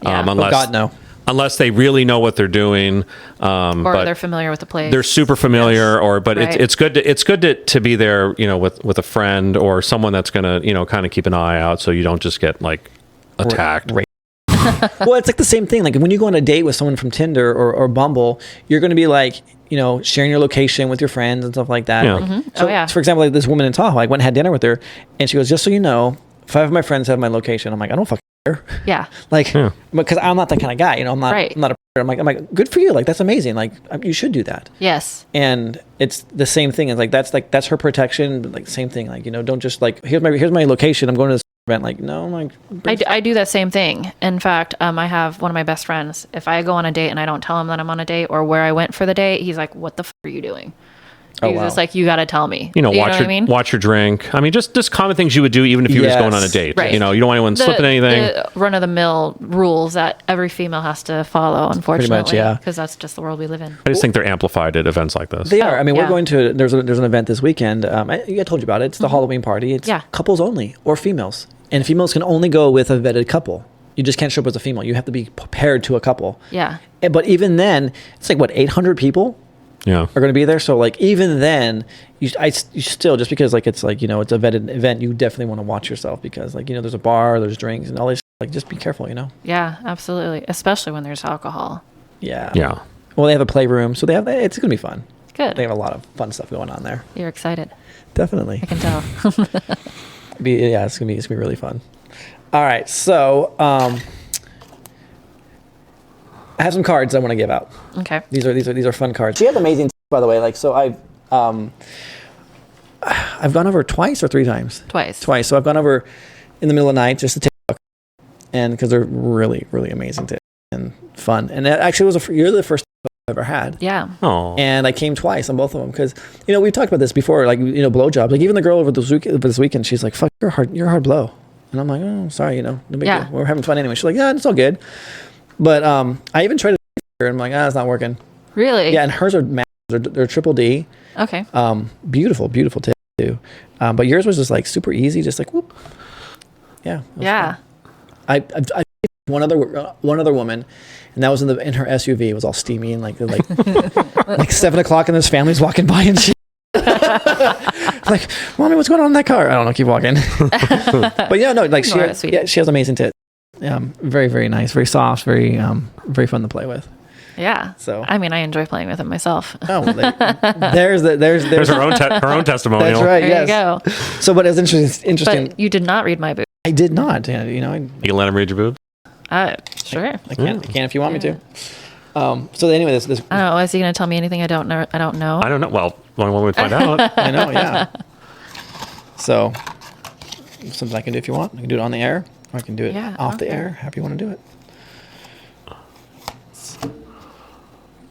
unless God no. Unless they really know what they're doing, or but they're familiar with the place. They're super familiar, Right. it's good to be there, with a friend or someone that's gonna kind of keep an eye out, so you don't just get like attacked. Well, it's like the same thing. Like when you go on a date with someone from Tinder or Bumble, you're going to be like, sharing your location with your friends and stuff like that. Yeah. Like, Mm-hmm. so, for example, like this woman in Tahoe, I went and had dinner with her, and she goes, just so you know, 5 of my friends have my location. I'm like, I don't fucking care. Yeah. Like, because I'm not that kind of guy. I'm not. Right. I'm not a. I'm like, good for you. Like that's amazing. Like you should do that. Yes. And it's the same thing. It's that's her protection. But like same thing. Like don't just like here's my location. I'm going to this event. Like no, I'm like I do that same thing. In fact, I have one of my best friends. If I go on a date and I don't tell him that I'm on a date or where I went for the date, he's like, "What the f are you doing?" He's just like, "You got to tell me." Watch your drink. I mean, just common things you would do even if you were just going on a date. Right. You don't want anyone slipping anything. The run-of-the-mill rules that every female has to follow, unfortunately. Pretty much, yeah. Because that's just the world we live in. I just think they're amplified at events like this. They are. I mean, yeah. we're going to there's an event this weekend. I told you about it. It's the Halloween party. It's couples only or females, and females can only go with a vetted couple. You just can't show up as a female. You have to be paired to a couple. Yeah. But even then, it's like 800 people. Yeah, are going to be there. So like even then, you still, just because like it's like it's a vetted event, you definitely want to watch yourself, because like there's a bar, there's drinks and all this. Like just be careful, Yeah, absolutely, especially when there's alcohol. Yeah. Yeah. Well, they have a playroom, so it's going to be fun. Good. They have a lot of fun stuff going on there. You're excited. Definitely. I can tell. It's gonna be really fun. All right, so I have some cards I want to give out. Okay. These are fun cards. She has amazing, by the way. Like, so I've gone over twice or 3 times. Twice. So I've gone over in the middle of the night just to take a look, and because they're really, really amazing and fun. And that actually you're the first I've ever had. Yeah. Oh. And I came twice on both of them because we've talked about this before. Like blowjobs. Like even the girl over this weekend, she's like, "Fuck, you're a hard blow," and I'm like, "Oh, sorry, no big deal. We're having fun anyway." She's like, "Yeah, it's all good." But I even tried to her, and I'm like, it's not working. Really? Yeah, and hers are they're triple D. Okay. Beautiful tip too. But yours was just like super easy, just like whoop. Yeah. Yeah. I one other woman, and that was in her SUV. It was all steamy and like 7:00, and this family's walking by, and she like, "Mommy, what's going on in that car?" I don't know. Keep walking. But yeah, no, like she has amazing tits. Very, very nice, very soft, very fun to play with. Yeah. So I mean, I enjoy playing with it myself. Oh, there's her own testimonial. That's right. There yes. you go. So, but it's interesting. But you did not read my book. I did not. You can let him read your boobs. Sure. I can if you want me to. So anyway, this I don't know. Is he going to tell me anything I don't know? I don't know. I don't know. Well, when we find out. I know, yeah. So something I can do if you want. I can do it on the air, or I can do it off the air. However you want to do it.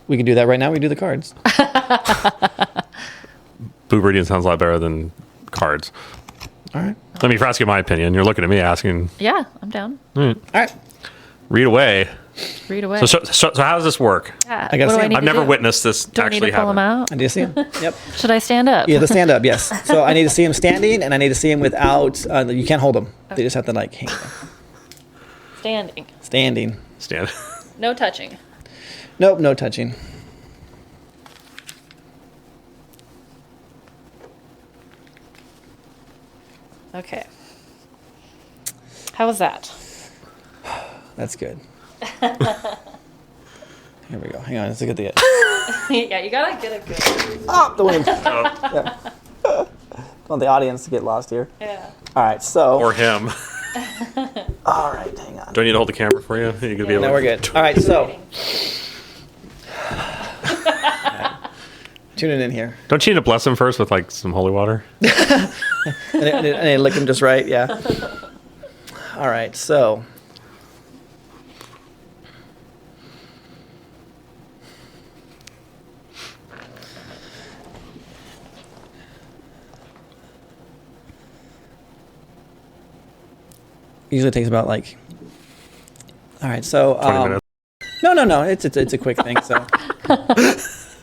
We can do that right now. We do the cards. Boob reading sounds a lot better than cards. All right. Let me ask you my opinion. You're looking at me asking. Yeah, I'm down. All right. Read away. Read away. So how does this work? Yeah. I gotta see him. I've never witnessed this Do I need actually to pull him happen. out? I need to see him. Yep. Should I stand up? Yeah, the stand up. Yes. So I need to see him standing, and I need to see him without. You can't hold him. They just have to like hang. Standing. Standing. Stand. No touching. Nope. No touching. Okay. How was that? That's good. Here we go. Hang on. Let's look at the. Yeah, you gotta get a good. Oh, the wind. Yeah. Want the audience to get lost here. Yeah. All right. So. Or him. All right. Hang on. Do I need to hold the camera for you? You could be able No, we're good. All right. So. Tuning in here. Don't you need to bless him first with like some holy water? and I lick him just right. Yeah. All right. So. Usually takes about like. All right, so 20 minutes. No. It's a quick thing. So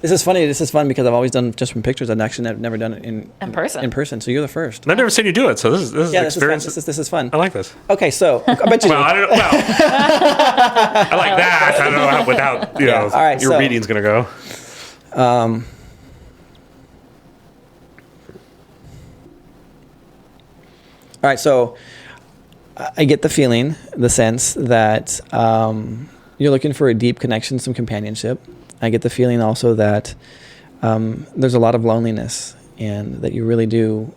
this is funny. This is fun because I've always done just from pictures. I've never done it in person. In person. So you're the first. And I've never seen you do it, so this is experience. This is fun. I like this. Okay, so I bet you. Well, I don't know. Well, I like that. I don't know how without you know. All right, your reading's gonna go. All right, so I get the feeling, the sense that you're looking for a deep connection, some companionship. I get the feeling also that there's a lot of loneliness and that you really do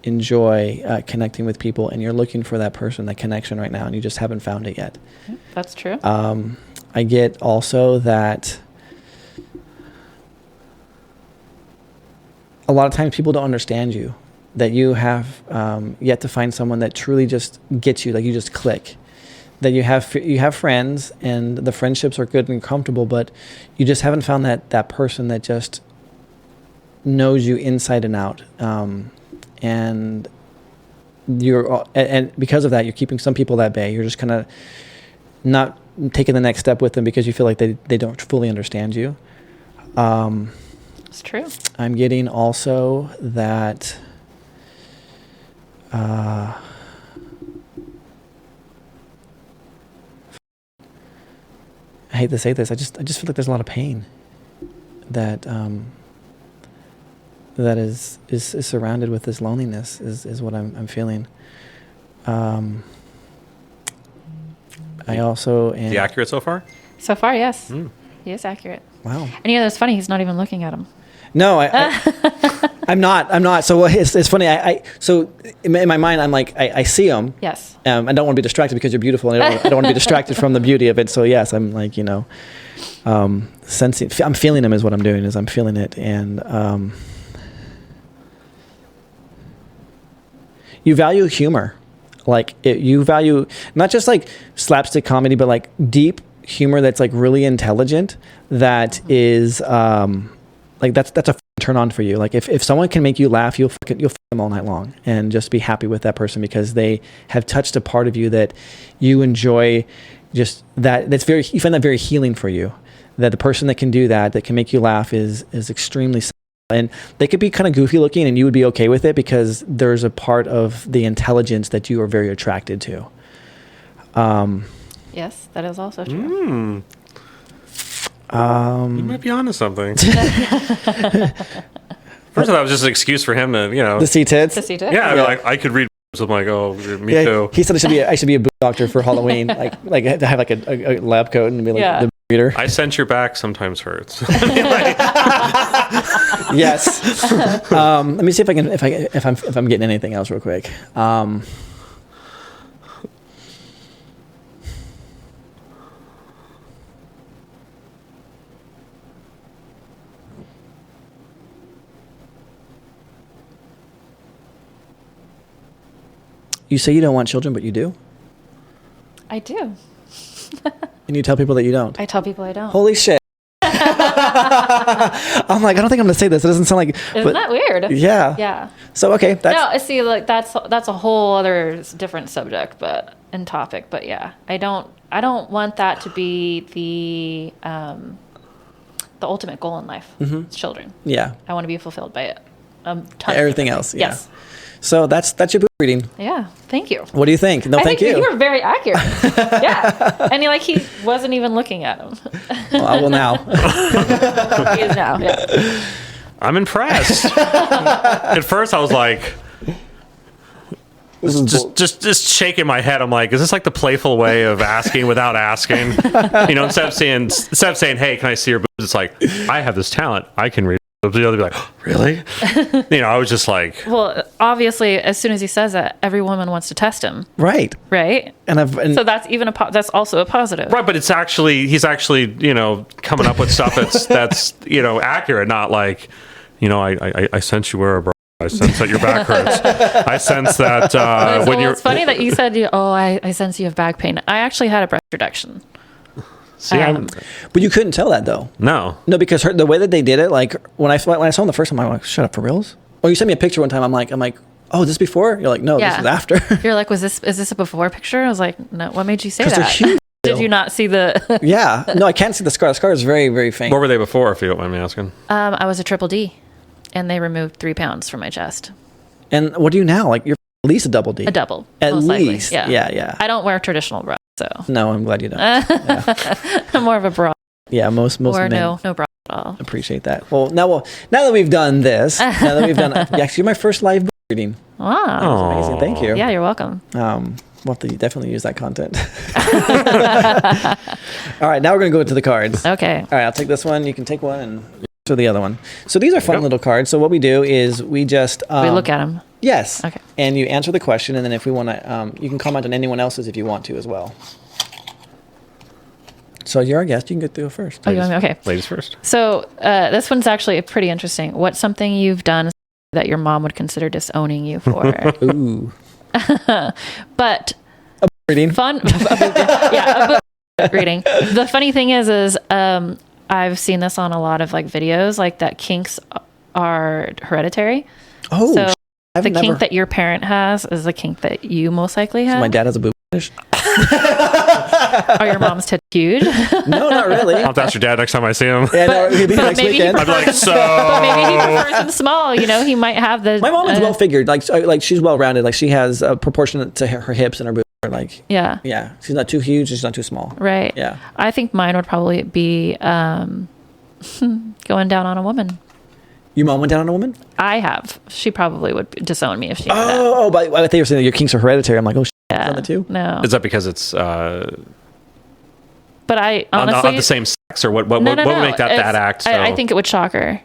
enjoy connecting with people, and you're looking for that person, that connection right now, and you just haven't found it yet. That's true. I get also that a lot of times people don't understand you, that you have yet to find someone that truly just gets you, like you just click. That you have friends and the friendships are good and comfortable, but you just haven't found that person that just knows you inside and out. And because of that, you're keeping some people at bay. You're just kind of not taking the next step with them because you feel like they don't fully understand you. It's true. I'm getting also that I hate to say this. I just feel like there's a lot of pain that that is surrounded with this loneliness. Is what I'm feeling. I also am. Is he accurate so far? So far, yes. He is accurate. Wow. And yeah, that's funny. He's not even looking at him. No, I'm not. So it's funny. So in my mind, I'm like, I see him. Yes. I don't want to be distracted because you're beautiful, and I don't want to be distracted from the beauty of it. So yes, I'm like, sensing. I'm feeling him is what I'm doing. Is I'm feeling it, and you value humor, you value not just like slapstick comedy, but like deep humor that's like really intelligent. That is like that's a turn on for you. Like if someone can make you laugh, you'll fuck them all night long and just be happy with that person because they have touched a part of you that you enjoy. Just that's you find that very healing for you. That the person that can do that can make you laugh is extremely. And they could be kind of goofy looking, and you would be okay with it because there's a part of the intelligence that you are very attracted to. Yes, that is also true. You might be onto something. First of all, that was just an excuse for him to, to see tits. To see tits. Yeah, like I could read. So I'm like, oh, me too. He said I should be a boob doctor for Halloween, like to have like a lab coat and be like the reader. I sense your back sometimes hurts. Yes. Let me see if I'm getting anything else real quick. You say you don't want children, but you do? I do. And you tell people that you don't? I tell people I don't. Holy shit. I'm like, I don't think I'm going to say this. It doesn't sound like... Isn't that weird? Yeah. Yeah. So, okay. No, see, like that's a whole other different subject, and topic. But yeah, I don't want that to be the ultimate goal in life. Mm-hmm. It's children. Yeah. I want to be fulfilled by it. Everything else. Yeah. Yes. So that's your boob reading. Yeah. Thank you. What do you think? No, thank you. You were very accurate. Yeah. And he wasn't even looking at him. Well, I will now. He is now. Yeah. I'm impressed. At first, I was like, just shaking my head. I'm like, is this like the playful way of asking without asking? Instead of saying, "Hey, can I see your boobs?" It's like, I have this talent. I can read. The other be like, oh, really? I was just like, well, obviously, as soon as he says that, every woman wants to test him. Right. Right. And so that's even that's also a positive. Right, but he's actually coming up with stuff that's accurate, not like, I sense you wear a bra. I sense that your back hurts. I sense that It's funny that you said, I sense you have back pain. I actually had a breast reduction. See, but you couldn't tell that though. No, because the way that they did it, like when I saw him the first time, I'm like, shut up, for reals? Oh, you sent me a picture one time. I'm like, oh, is this before? You're like, no, this is after. You're like, is this a before picture? I was like, no. What made you say that? They're huge. Did you not see the? Yeah, no, I can't see the scar. The scar is very, very faint. What were they before, if you don't mind me asking? I was a triple D, and they removed 3 pounds from my chest. And what do you now? Like you're at least a double D. A double, at least. Likely. Yeah. I don't wear traditional bra. So. No, I'm glad you don't. I'm more of a bra. Yeah, most or men no bra at all. Appreciate that. Well, now that we've done this, actually, you're my first live reading. Wow, that's amazing. Thank you. Yeah, you're welcome. We'll have to definitely use that content. All right, now we're gonna go into the cards. Okay. All right, I'll take this one. You can take one and to the other one. So these are fun little cards. So what we do is we just we look at them. Yes. Okay. And you answer the question, and then if we want to, you can comment on anyone else's if you want to as well. So you're our guest. You can go first. Oh, you want me? Okay. Ladies first. So this one's actually pretty interesting. What's something you've done that your mom would consider disowning you for? Ooh. But a reading. Fun. Yeah, a book reading. The funny thing is I've seen this on a lot of like videos, like that kinks are hereditary. Oh. So the kink that your parent has is the kink that you most likely have. So my dad has a boob fetish. Are your mom's tits huge? No, not really. I'll have to ask your dad next time I see him. Yeah, no, maybe next weekend. I'd be like, so. But maybe he prefers them small. He might have the. My mom is well figured. Like she's well rounded. Like she has a proportionate to her hips and her boobs. Like yeah. She's not too huge. She's not too small. Right. Yeah. I think mine would probably be going down on a woman. Your mom went down on a woman? I have. She probably would disown me if she knew that. Oh, but I thought you were saying that your kinks are hereditary. I'm like, oh, yeah. On the two? No. Is that because it's but I honestly on the same sex, or what would make that act? So? I think it would shock her.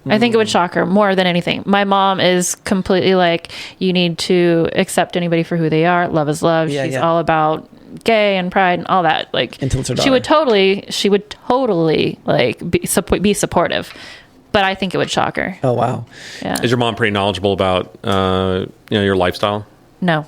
I think it would shock her more than anything. My mom is completely like, you need to accept anybody for who they are. Love is love. Yeah, She's all about gay and pride and all that. Like, until it's her daughter. She would totally like be supportive. But I think it would shock her. Oh, wow. Yeah. Is your mom pretty knowledgeable about your lifestyle? No.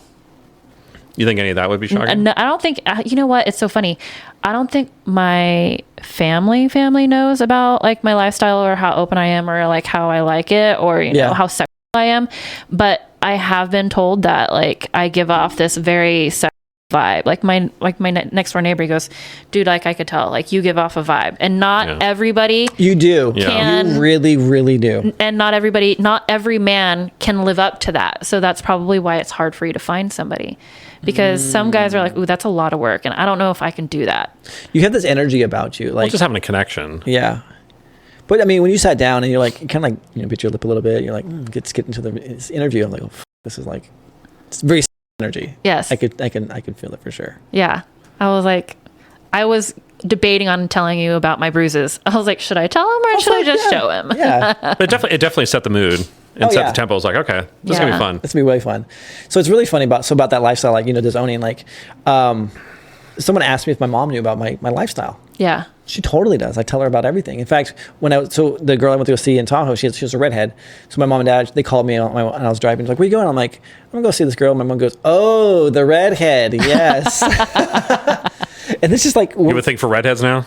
You think any of that would be shocking? No, I don't think. You know what? It's so funny. I don't think my family knows about like my lifestyle or how open I am or like how I like it or you know how sexual I am. But I have been told that like I give off this very sexual vibe. Like my next door neighbor, he goes, dude, like I could tell, like you give off a vibe, and not everybody. You do. Can, you really, really do. And not every man can live up to that. So that's probably why it's hard for you to find somebody. Because some guys are like, ooh, that's a lot of work. And I don't know if I can do that. You have this energy about you. Like just having a connection. Yeah. But I mean, when you sat down and you're like, kind of like, bit your lip a little bit. You're like, let's get into this interview. I'm like, oh, this is like, it's very energy. Yes. I could feel it for sure. Yeah. I was debating on telling you about my bruises. I was like, should I tell him or should I just show him? Yeah. It definitely set the mood. And set the tempo. It's like, okay, this is gonna be fun. It's gonna be really fun. So it's really funny about that lifestyle, like disowning. Like, someone asked me if my mom knew about my lifestyle, Yeah. She totally does. I tell her about everything. In fact, so the girl I went to go see in Tahoe, she was a redhead. So my mom and dad, they called me and I was driving. She's like, where are you going? I'm like, I'm going to go see this girl. My mom goes, oh, the redhead. Yes. And it's just like... You would think for redheads now?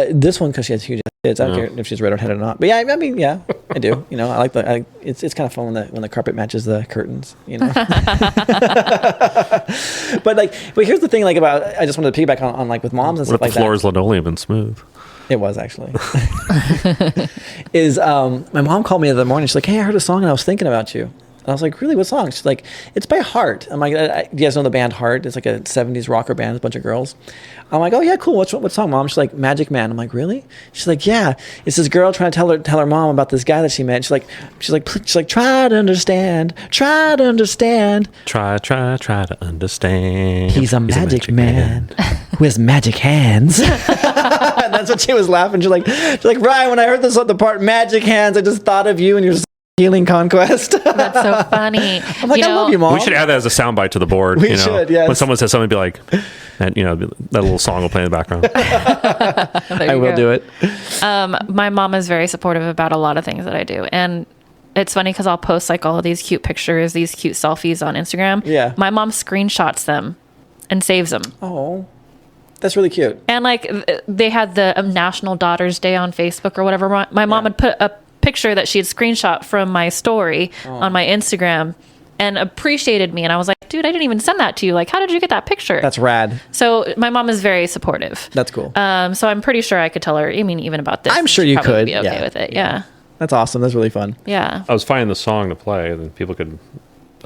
This one, because she has huge kids. I don't care if she's red or head or not. But yeah, I mean, yeah, I do. You know, I like it's kind of fun when the carpet matches the curtains. You know. but here's the thing. Like I just wanted to piggyback on like with moms and stuff like that. The floor is linoleum and smooth. It was actually. My mom called me the other morning. She's like, "Hey, I heard a song and I was thinking about you." And I was like, really? What song? She's like, it's by Heart. I'm like, do you guys know the band Heart? It's like a 70s rocker band, a bunch of girls. I'm like, oh yeah, cool. What song, Mom? She's like, Magic Man. I'm like, really? She's like, yeah. It's this girl trying to tell her mom about this guy that she met. She's like, try to understand. Try to understand. Try to understand. He's a magic man who has magic hands. And that's what she was laughing. She's like, Ryan, when I heard the part magic hands, I just thought of you and your healing conquest. That's so funny. I'm like, I love you, Mom. We should add that as a soundbite to the board. We should, yes. When someone says something, be like, and that little song will play in the background. I will do it. My mom is very supportive about a lot of things that I do, and it's funny because I'll post like all of these cute pictures, these cute selfies on Instagram. Yeah. My mom screenshots them and saves them. Oh, that's really cute. And like they had the National Daughters Day on Facebook or whatever. My mom had put a picture that she had screenshot from my story on my Instagram and appreciated me, and I was like, dude, I didn't even send that to you. Like, how did you get that picture? That's rad. So my mom is very supportive. That's cool. So I'm pretty sure I could tell her, I mean, even about this, I'm sure you could be okay with it. Yeah. That's awesome. That's really fun. Yeah. I was finding the song to play, and people could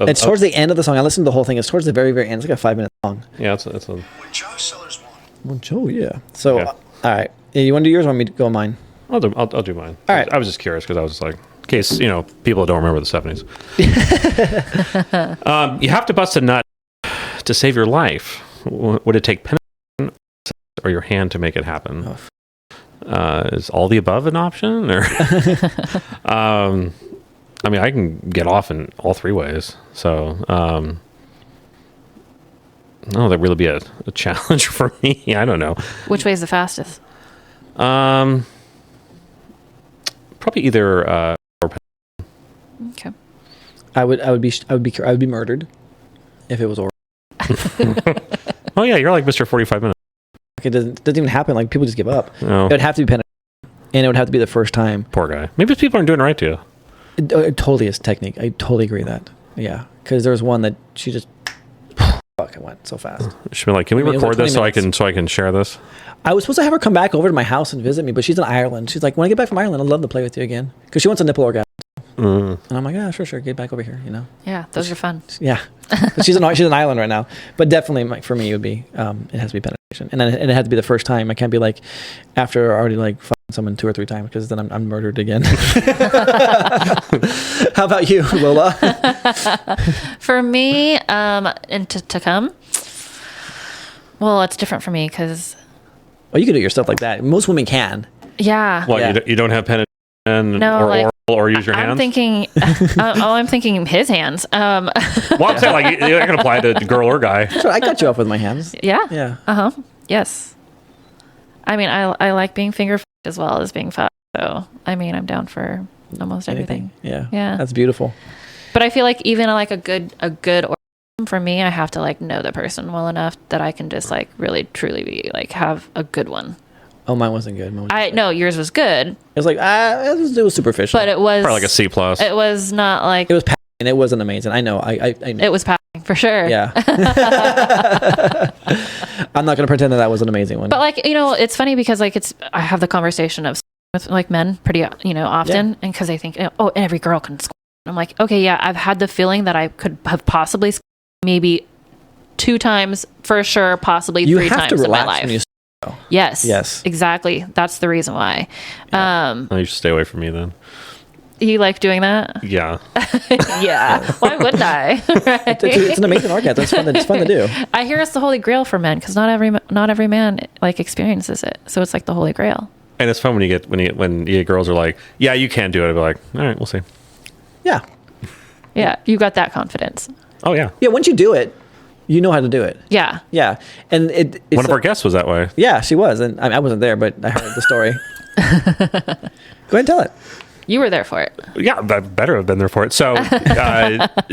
it's towards the end of the song. I listened to the whole thing. It's towards the very, very end. It's like a 5-minute song. Yeah, it's a When Joe Sellers won. Well, Joe, yeah. So all right, you want to do yours or want me to go mine? I'll do mine. All right. I was just curious because I was just like, in case people don't remember the 70s. You have to bust a nut to save your life. Would it take penetration or your hand to make it happen? Is all the above an option? Or I mean, I can get off in all three ways. So, that'd really be a challenge for me. I don't know. Which way is the fastest? Probably either. Okay. I would be murdered if it was oral. Oh yeah, you're like Mr. 45 minutes. Like it doesn't even happen. Like people just give up. No. It would have to be penetration, and it would have to be the first time. Poor guy. Maybe people aren't doing it right to you. It totally is technique. I totally agree with that. Yeah, because there was one that she just fuck. It went so fast. She'd be like, "Can we record this so I can share this?" I was supposed to have her come back over to my house and visit me, but she's in Ireland. She's like, when I get back from Ireland, I'd love to play with you again because she wants a nipple orgasm. And I'm like, yeah, sure, get back over here. Yeah, those are fun. Yeah, she's in Ireland right now, but definitely, like for me, it would be it has to be penetration, and then it had to be the first time. I can't be like after already like fucking someone 2 or 3 times because then I'm murdered again. How about you, Lola? For me, and to come. Well, it's different for me because. Well, you can do your stuff like that. Most women can. Yeah. Well, yeah. You don't have penetration or oral or use your hands? I'm thinking, I'm thinking his hands. Well, I'm saying like you're not going to apply to girl or guy. Sure, I cut you off with my hands. Yeah. Yeah. Uh-huh. Yes. I mean, I like being finger fucked as well as being fucked. So, I mean, I'm down for almost everything. Yeah. Yeah. That's beautiful. But I feel like even like a good orgasm for me, I have to like know the person well enough that I can just like really truly be like have a good one. Oh, mine wasn't good. No, yours was good. It was like it was superficial. But it was probably like a C+. It was not like it was passing. It wasn't amazing. I know. I know. It was passing for sure. Yeah. I'm not going to pretend that was an amazing one. But like it's funny because like I have the conversation with like men pretty often, and because they think every girl can squirt. I'm like, okay, yeah, I've had the feeling that I could have possibly maybe 2 times for sure, possibly 3 times in my life. Yes, exactly. That's the reason why. Yeah. You should stay away from me then. You like doing that? Yeah. Yeah. Why wouldn't I? Right? It's an amazing orgasm. It's fun to do. I hear it's the holy grail for men because not every man like experiences it. So it's like the holy grail. And it's fun when you get girls are like, yeah, you can do it. I'll be like, all right, we'll see. Yeah. Yeah, you got that confidence. Oh yeah. Yeah. Once you do it, you know how to do it. Yeah. Yeah. And it's one of our guests was that way. Yeah, she was. And I wasn't there, but I heard the story. Go ahead and tell it. You were there for it. Yeah, I better have been there for it. So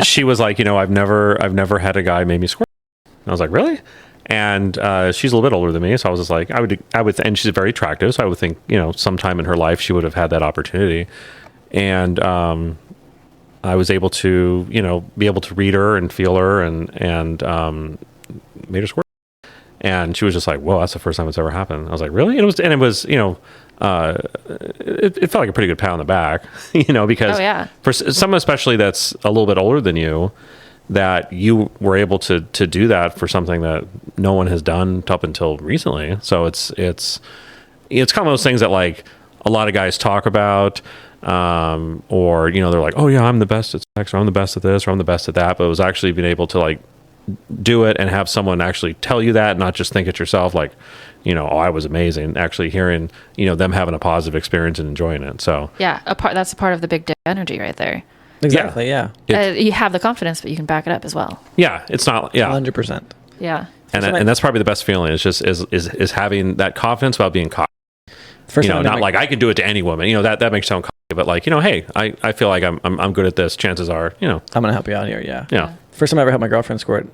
she was like, I've never had a guy make me squirt. And I was like, really? And she's a little bit older than me, so I was just like, I would, and she's very attractive, so I would think, sometime in her life she would have had that opportunity. And I was able to, be able to read her and feel her, and made her squirt. And she was just like, "Whoa, that's the first time it's ever happened." I was like, "Really?" And it was, it felt like a pretty good pat on the back, because for someone especially that's a little bit older than you, that you were able to do that for something that no one has done up until recently. So it's kind of those things that like a lot of guys talk about, or they're like, "Oh yeah, I'm the best at sex, or I'm the best at this, or I'm the best at that." But it was actually being able to like do it and have someone actually tell you that, not just think it yourself, like, "Oh, I was amazing." Actually hearing, them having a positive experience and enjoying it. So yeah, that's a part of the big dick energy right there. Exactly. Yeah. You have the confidence, but you can back it up as well. Yeah. It's not. Yeah. 100%. Yeah. And that's probably the best feeling is having that confidence without being cocky. Not like I can do it to any woman. That makes you sound cocky, but like, hey, I feel like I'm good at this. Chances are, I'm gonna help you out here. Yeah. Yeah. First time I ever helped my girlfriend squirt,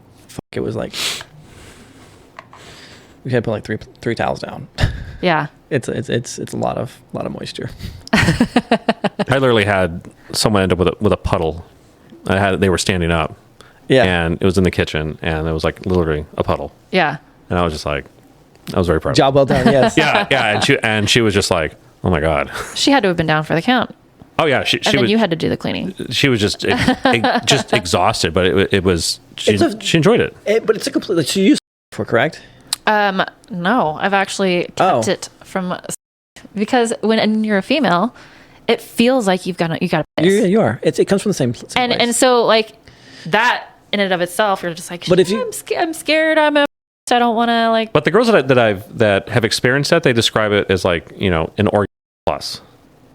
it was like we had to put like three towels down. Yeah. It's a lot of moisture. I literally had someone end up with a puddle. They were standing up. Yeah. And it was in the kitchen, and it was like literally a puddle. Yeah. And I was just like, I was very proud. Job well done. Yes. Yeah. And she was just like, "Oh my God." She had to have been down for the count. Oh yeah. She then was, you had to do the cleaning. She was just exhausted, but it was she enjoyed it. But it's a complete. So you used it for, correct? No, I've actually kept it from, because when you're a female, it feels like you got to piss. Yeah, you are. It comes from the same place. And so like that in and of itself, you're just like, but if I'm scared, I don't want to like. But the girls that have experienced that, they describe it as like an orgasm plus.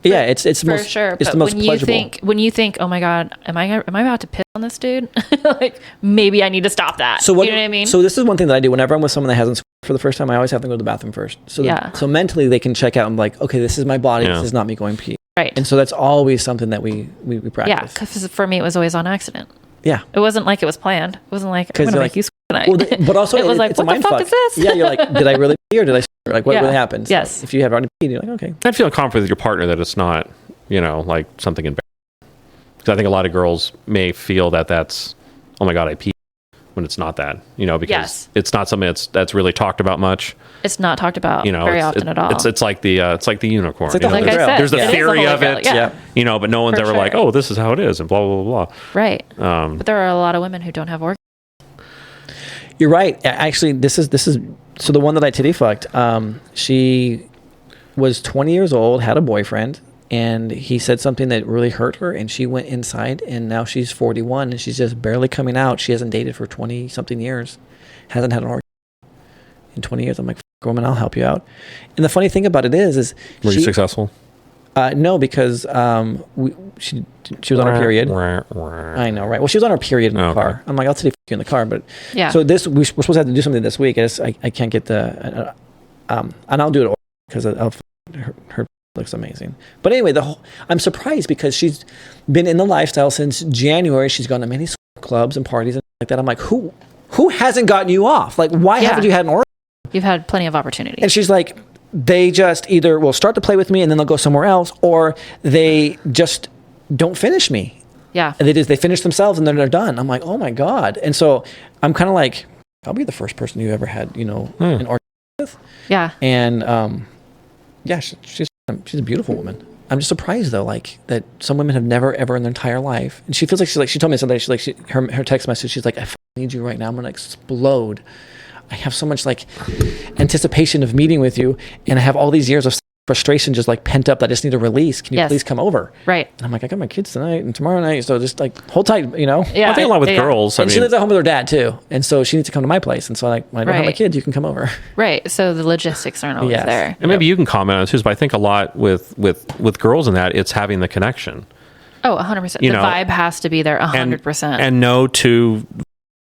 Yeah, it's the for most, sure. It's but the most when pleasurable. when you think, "Oh my God, am I about to piss on this dude?" Like maybe I need to stop that. So you know what I mean? So this is one thing that I do whenever I'm with someone that hasn't for the first time. I always have them go to the bathroom first. So so mentally they can check out and like, okay, this is my body. Yeah. This is not me going pee. Right. And so that's always something that we practice. Yeah, because for me it was always on accident. Yeah. It wasn't like it was planned. It wasn't like I'm gonna make you tonight. Well, but also it was like, it's what the fuck is this? Yeah, you're like, did I really pee or did I? Like, what really happened? So yes. if you have already peed, you're like, okay. I'd feel confident with your partner that it's not, like something embarrassing. Because I think a lot of girls may feel that that's, "Oh my God, I peed," when it's not that, because it's not something that's really talked about much. It's not talked about very often at all. It's like the unicorn. It's like, I said, there's the theory of it, but no one's For ever sure. like, "Oh, this is how it is," and blah blah blah blah. Right. But there are a lot of women who don't have orgasms. You're right. Actually, this is so the one that I titty fucked. She was 20 years old, had a boyfriend, and he said something that really hurt her, and she went inside, and now she's 41, and she's just barely coming out. She hasn't dated for 20 something years, hasn't had an orgasm in 20 years. I'm like, woman, I'll help you out. And the funny thing about it is were you successful? No, because she was on her period. I know, right? Well, she was on her period in the car. I'm like, I'll titty fuck you in the car, but so we're supposed to have to do something this week. I can't get the and I'll do it because her looks amazing. But anyway, I'm surprised because she's been in the lifestyle since January. She's gone to many clubs and parties and like that. I'm like, who hasn't gotten you off? Like, why haven't you had an orgasm? You've had plenty of opportunities. And she's like, they just either will start to play with me and then they'll go somewhere else, or they just don't finish me. Yeah. And they finish themselves and then they're done. I'm like, oh my God. And so I'm kind of like, I'll be the first person you ever had, an orgasm with. Yeah. And she's a beautiful woman. I'm just surprised though, like that some women have never ever in their entire life. And she feels like she told me something. Her text message. She's like, I need you right now. I'm gonna explode. I have so much like anticipation of meeting with you, and I have all these years of frustration just like pent up that I just need to release. Can you please come over? Right. And I'm like, I got my kids tonight and tomorrow night, so just like hold tight, Yeah. I think a lot with girls. And she lives at home with her dad too, and so she needs to come to my place. And so like, when I don't have my kids, you can come over. Right. So the logistics aren't always there. And maybe you can comment on it too. But I think a lot with girls in that, it's having the connection. Oh, 100%. The vibe has to be there 100%. And no two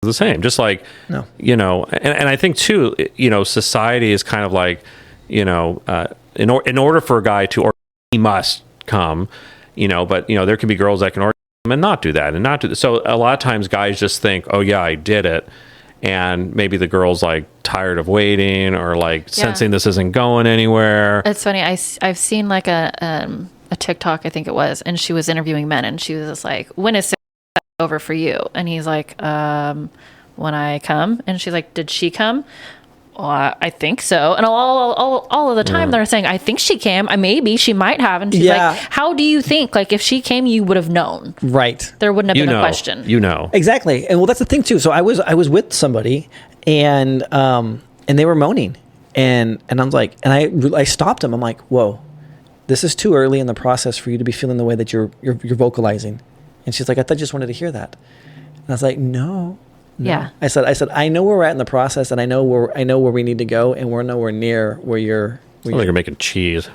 the same. Just like, No. you know, and I think too, you know, society is kind of like, you know, in order for a guy to, or he must come, you know, but, you know, there can be girls that can order him and not do that and not do that. So a lot of times guys just think, oh yeah, I did it. And maybe the girl's like tired of waiting or like sensing this isn't going anywhere. It's funny. I've seen like a TikTok, I think it was, and she was interviewing men, and she was just like, "When is sex over for you?" And he's like, "When I come." And she's like, "Did she come?" Well, I think so. And all of the time they're saying, "I think she came. Maybe she might have." And she's like, "How do you think? Like, if she came, you would have known, right? There wouldn't have been a question." You know exactly. And well, that's the thing too. So I was with somebody, and they were moaning, and I was like, and I stopped them. I'm like, "Whoa, this is too early in the process for you to be feeling the way that you're vocalizing." And she's like, "I thought you just wanted to hear that." And I was like, "No." Yeah. I said, I know where we're at in the process, and I know where we need to go, and we're nowhere near where you're. It's like you're making cheese.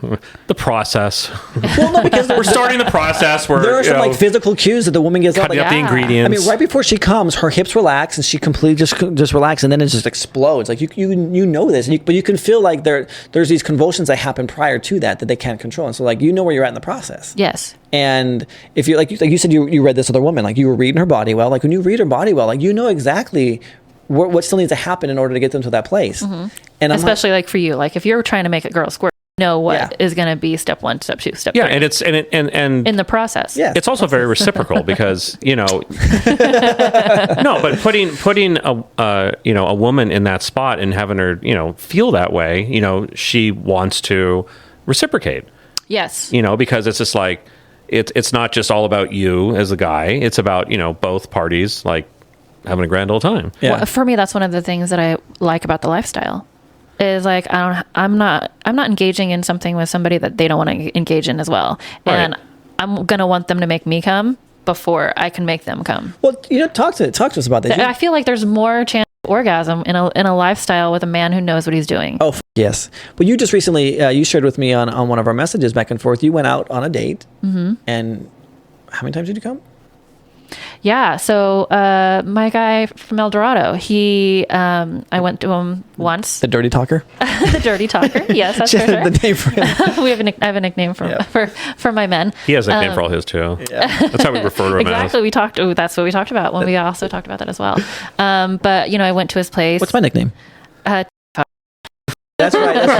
The process. Well, no, because we're starting the process. Where there are some like physical cues that the woman gets. Cutting up the ingredients. I mean, right before she comes, her hips relax, and she completely just relax, and then it just explodes. Like you know this, but you can feel like there's these convulsions that happen prior to that they can't control, and so like you know where you're at in the process. Yes. And if you like you said you read this other woman, like you were reading her body well, like when you read her body well, like you know exactly what still needs to happen in order to get them to that place. Mm-hmm. And especially like for you, like if you're trying to make a girl squirt, you know what is going to be step 1, step 2, step 3. Yeah, and in the process. Yeah, it's also very reciprocal because you know, no, but putting a woman in that spot and having her feel that way, she wants to reciprocate. Yes, because it's just like it's not just all about you as a guy. It's about both parties like having a grand old time. Yeah. Well, for me, that's one of the things that I like about the lifestyle. Is like I'm not engaging in something with somebody that they don't want to engage in as well, right. And I'm gonna want them to make me come before I can make them come. Well, talk to us about this. I feel like there's more chance of orgasm in a lifestyle with a man who knows what he's doing. Oh yes, but you just recently you shared with me on one of our messages back and forth. You went out on a date, and how many times did you come? Yeah, so my guy from El Dorado, I went to him once. The Dirty Talker? The Dirty Talker, yes, that's right. The name for him. I have a nickname for my men. He has a nickname for all his too. Yeah. That's how we refer to him exactly. As. That's what we talked about when we also talked about that as well. But, I went to his place. What's my nickname? That's right.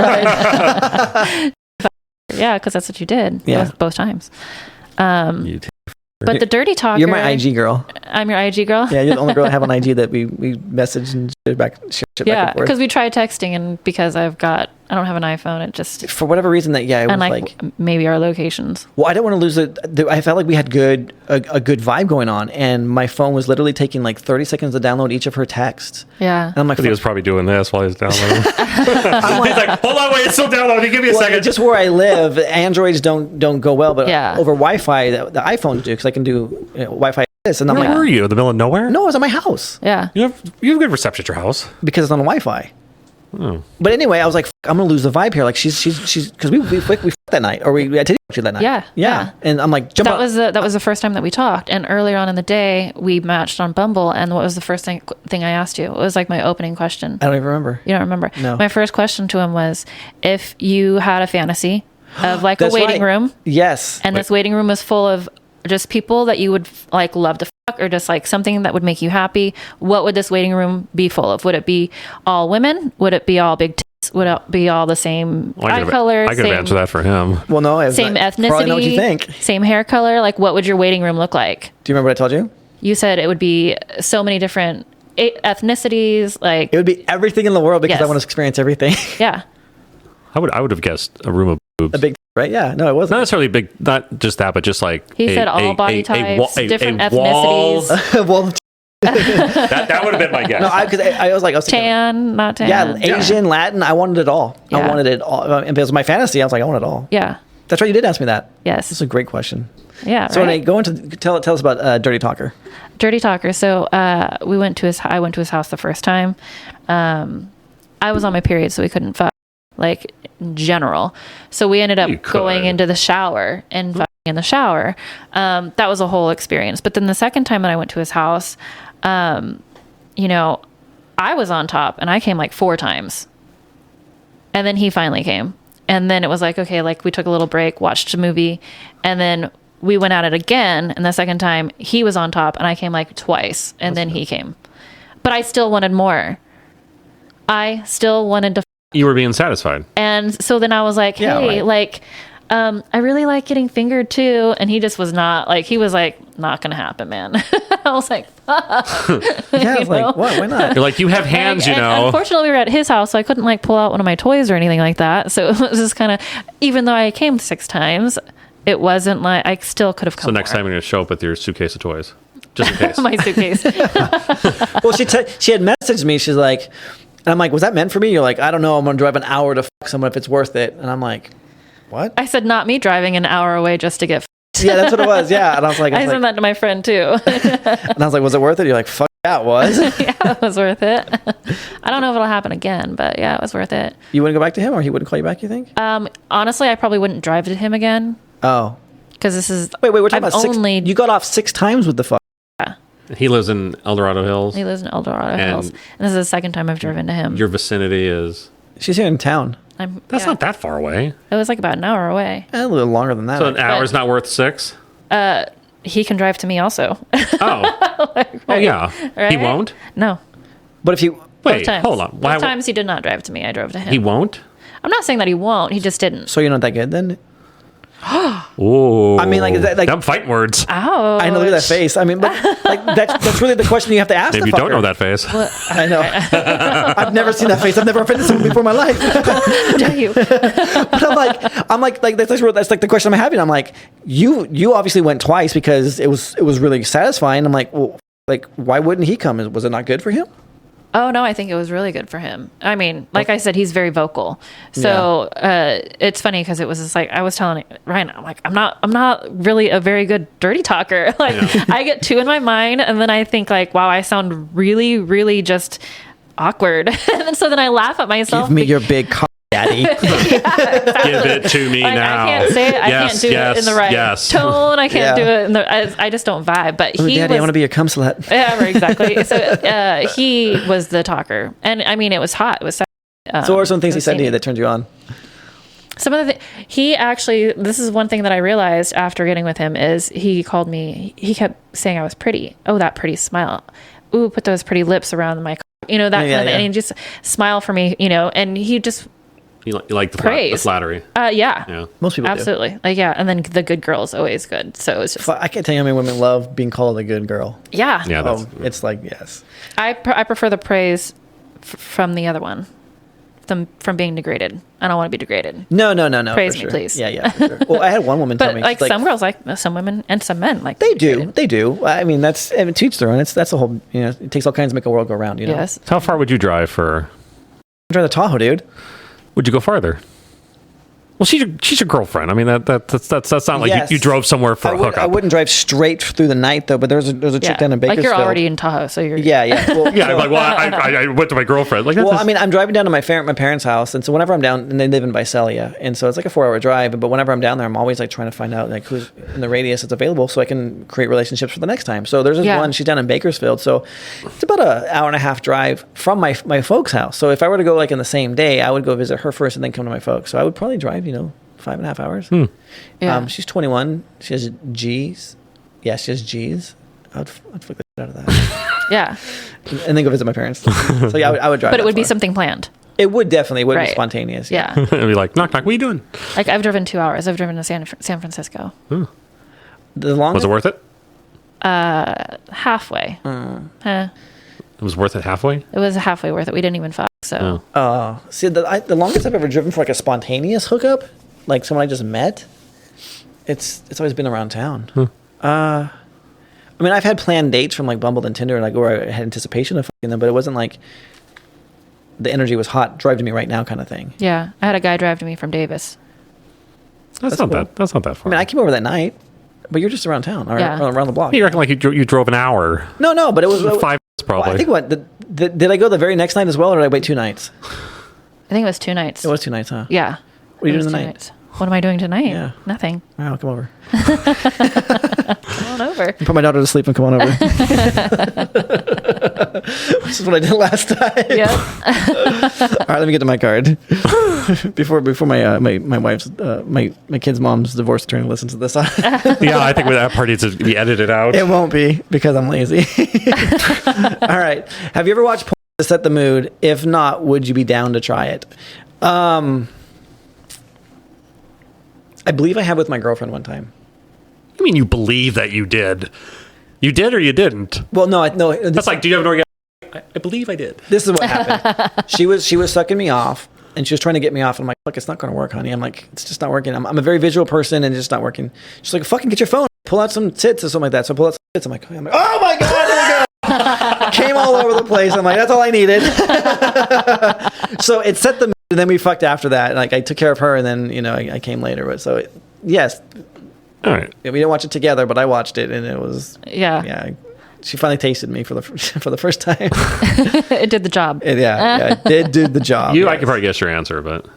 Yeah, because that's what you did both times. But the Dirty Talker... You're my IG girl. I'm your IG girl? Yeah, you're the only girl I have on IG that we message and share back and forth. Yeah, because we tried texting, and because I don't have an iPhone, it just... For whatever reason, it was like... maybe our locations. Well, I don't want to lose it. I felt like we had a good vibe going on, and my phone was literally taking like 30 seconds to download each of her texts. Yeah. And I'm like... He was probably doing this while he was downloading. He's like, hold on, wait, it's still downloading. Give me a second. Just where I live, Androids don't go well, but over Wi-Fi, the iPhones do, because I can do Wi-Fi this. And I'm Where were you? In the middle of nowhere? No, I was at my house. Yeah. You have good reception at your house. Because it's on Wi-Fi. Oh. But anyway, I was like, I'm gonna lose the vibe here. Like she's because we fucked that night, or we had to that night. Yeah. And I'm like, that was the first time that we talked. And earlier on in the day, we matched on Bumble. And what was the first thing I asked you? It was like my opening question. I don't even remember. You don't remember? No. My first question to him was, if you had a fantasy of like a waiting room, yes, and this waiting room was full of just people that you would like love to fuck, or just like something that would make you happy, what would this waiting room be full of? Would it be all women? Would it be all big tits? Would it be all the same eye color? I could have answered that for him. Well, no, same ethnicity. Probably know what you think. Same hair color. Like, what would your waiting room look like? Do you remember what I told you? You said it would be so many different ethnicities. Like, it would be everything in the world because I want to experience everything. Yeah. I would have guessed a room of boobs. A big, right? Yeah. No, it wasn't. Not necessarily big. Not just that, but just like he said, all body types, different ethnicities. Well, that would have been my guess. No, because I was thinking, tan, not tan. Yeah, Asian, Latin. I wanted it all. Yeah. I wanted it all. And because my fantasy, I was like, I want it all. Yeah. That's right. You did ask me that. Yes. That's a great question. Yeah. So Renee, go into tell us about Dirty Talker. Dirty Talker. So I went to his house the first time. I was on my period, so we couldn't fuck, like, in general. So we ended up going into the shower and fucking in the shower. That was a whole experience. But then the second time that I went to his house, you know, I was on top and I came like 4 times. And then he finally came. And then it was like, okay, like we took a little break, watched a movie, and then we went at it again. And the second time he was on top and I came like twice, and then he came. But I still wanted more. I still wanted to. You were being satisfied. And so then I was like, hey, like, I really like getting fingered too. And he just was not like, he was like, not going to happen, man. I was like, fuck. Yeah, I was like, what? Why not? You're like, you have hands, you know. Unfortunately, we were at his house, so I couldn't like pull out one of my toys or anything like that. So it was just kind of, even though I came 6 times, it wasn't like, I still could have come. So next time you're going to show up with your suitcase of toys. Just in case. My suitcase. Well, she had messaged me. She's like, and I'm like, was that meant for me? You're like, I don't know. I'm going to drive an hour to fuck someone if it's worth it. And I'm like, what? I said, not me driving an hour away just to get Yeah, that's what it was. Yeah. And I was like, I sent that to my friend too. And I was like, was it worth it? You're like, fuck yeah, it was. Yeah, it was worth it. I don't know if it'll happen again, but yeah, it was worth it. You wouldn't go back to him, or he wouldn't call you back, you think? Honestly, I probably wouldn't drive to him again. Oh. Because this is... Wait, we're talking I've about only... You got off 6 times with the fuck. Yeah. He lives in El Dorado Hills. He lives in El Dorado Hills. And this is the second time I've driven to him. Your vicinity is... She's here in town. That's not that far away. It was like about an hour away. A little longer than that. So an hour's not worth 6? He can drive to me also. Oh. Like, Oh, yeah. Right? He won't? No. But if you... Wait, times. hold on. Both times he did not drive to me. I drove to him. He won't? I'm not saying that he won't. He just didn't. So you're not that good then? Oh. I mean, like them fighting words. Oh. I know, look at that face. I mean, but like that's really the question you have to ask. Maybe the you don't fucker. know that face. I know. I've never seen that face. I've never offended someone before in my life. Dare you? But I'm like that's like the question I'm having. I'm like, you obviously went twice because it was really satisfying. I'm like, well, like why wouldn't he come? Was it not good for him? Oh no, I think it was really good for him. I mean, like I said, he's very vocal. So it's funny because it was just like I was telling Ryan, I'm like, I'm not really a very good dirty talker. Like I get 2 in my mind, and then I think like, wow, I sound really, really just awkward. And so then I laugh at myself. Give me your big cock, daddy. Give it to me like, now. I can't say it. I can't do it in the right tone. I can't do it in the. I just don't vibe. But Daddy, I want to be your cum slut. Yeah, exactly. So he was the talker, and I mean, it was hot. It was. So what are some things he said to you that turned you on? Some of the he actually. This is one thing that I realized after getting with him is he called me. He kept saying I was pretty. Oh, that pretty smile. Ooh, put those pretty lips around my. You know that kind of thing. And he just smile for me. You know, and he just. You like the flattery. Yeah. Most people absolutely do. Like and then the good girl is always good. So it's just I can't tell you how many women love being called a good girl. Yeah. Yeah. It's like yes. I prefer the praise from the other one, from being degraded. I don't want to be degraded. No. Praise me, sure. Please. Yeah. For sure. Well, I had one woman tell but me, like some girls like some women and some men like they do. I mean, that's to each their own. That's the whole. You know, it takes all kinds to make a world go round. You know. Yes. How far would you drive for? I'd drive the Tahoe, dude. Would you go farther? Well, she's your girlfriend. I mean, that's not like Yes. you drove somewhere for a hookup. I wouldn't drive straight through the night though. But there's a chick down in Bakersfield. Like you're already in Tahoe, so you're Yeah. Well, yeah, I'm like, well, I went to my girlfriend. Like, well, I mean, I'm driving down to my parents' house, and so whenever I'm down, and they live in Visalia, and so it's like a 4-hour drive. But whenever I'm down there, I'm always like trying to find out like who's in the radius that's available, so I can create relationships for the next time. So there's this one. She's down in Bakersfield, so it's about an hour and a half drive from my folks' house. So if I were to go like in the same day, I would go visit her first and then come to my folks. So I would probably drive, 5.5 hours. Yeah. She's 21. She has G's. Yeah, she has G's. I'd flick the shit out of that. Yeah. And then go visit my parents. So yeah, I would drive. But it would be far. something planned. It would definitely. It would be spontaneous. Yeah. It'd be like, knock, knock, what are you doing? Like I've driven 2 hours. I've driven to San Francisco. The longest. Was it worth it? Halfway. It was worth it halfway? It was halfway worth it. We didn't even fuck. So. See, the longest I've ever driven for like a spontaneous hookup, like someone I just met, it's always been around town. I mean, I've had planned dates from like Bumble and Tinder, like where I had anticipation of fucking them, but it wasn't like the energy was hot, drive to me right now kind of thing. Yeah, I had a guy drive to me from Davis. That's not cool. That's not that far. I mean, I came over that night, but you're just around town or around the block. You reckon like you drove an hour? No, but it was 5 minutes probably. Well, I think did I go the very next night as well, or did I wait 2 nights? I think it was 2 nights. It was 2 nights, huh? Yeah. What are you doing tonight? Nights. What am I doing tonight? Yeah. Nothing. All right, I'll come over. Come on over. Put my daughter to sleep and come on over. Which is what I did last time. Yeah. All right, let me get to my card before my wife's my kid's mom's divorce attorney listens to this. Yeah, I think that part needs to be edited out. It won't be because I'm lazy. All right. Have you ever watched porn to set the mood? If not, would you be down to try it? I believe I have with my girlfriend one time. I mean, you believe that you did. You did or you didn't? Well, no. That's like, do you have an orgasm? I believe I did. This is what happened. She was sucking me off, and she was trying to get me off. And I'm like, look, it's not going to work, honey. I'm like, it's just not working. I'm a very visual person, and it's just not working. She's like, fucking get your phone. Pull out some tits or something like that. So I pull out some tits. I'm like, oh my God, there we go. Came all over the place. I'm like, that's all I needed. So it set the mood, and then we fucked after that. Like, I took care of her, and then, I came later. But so, yes. All right. We didn't watch it together, but I watched it, and it was... Yeah. She finally tasted me for the first time. It did the job. It did the job. I can probably guess your answer, but...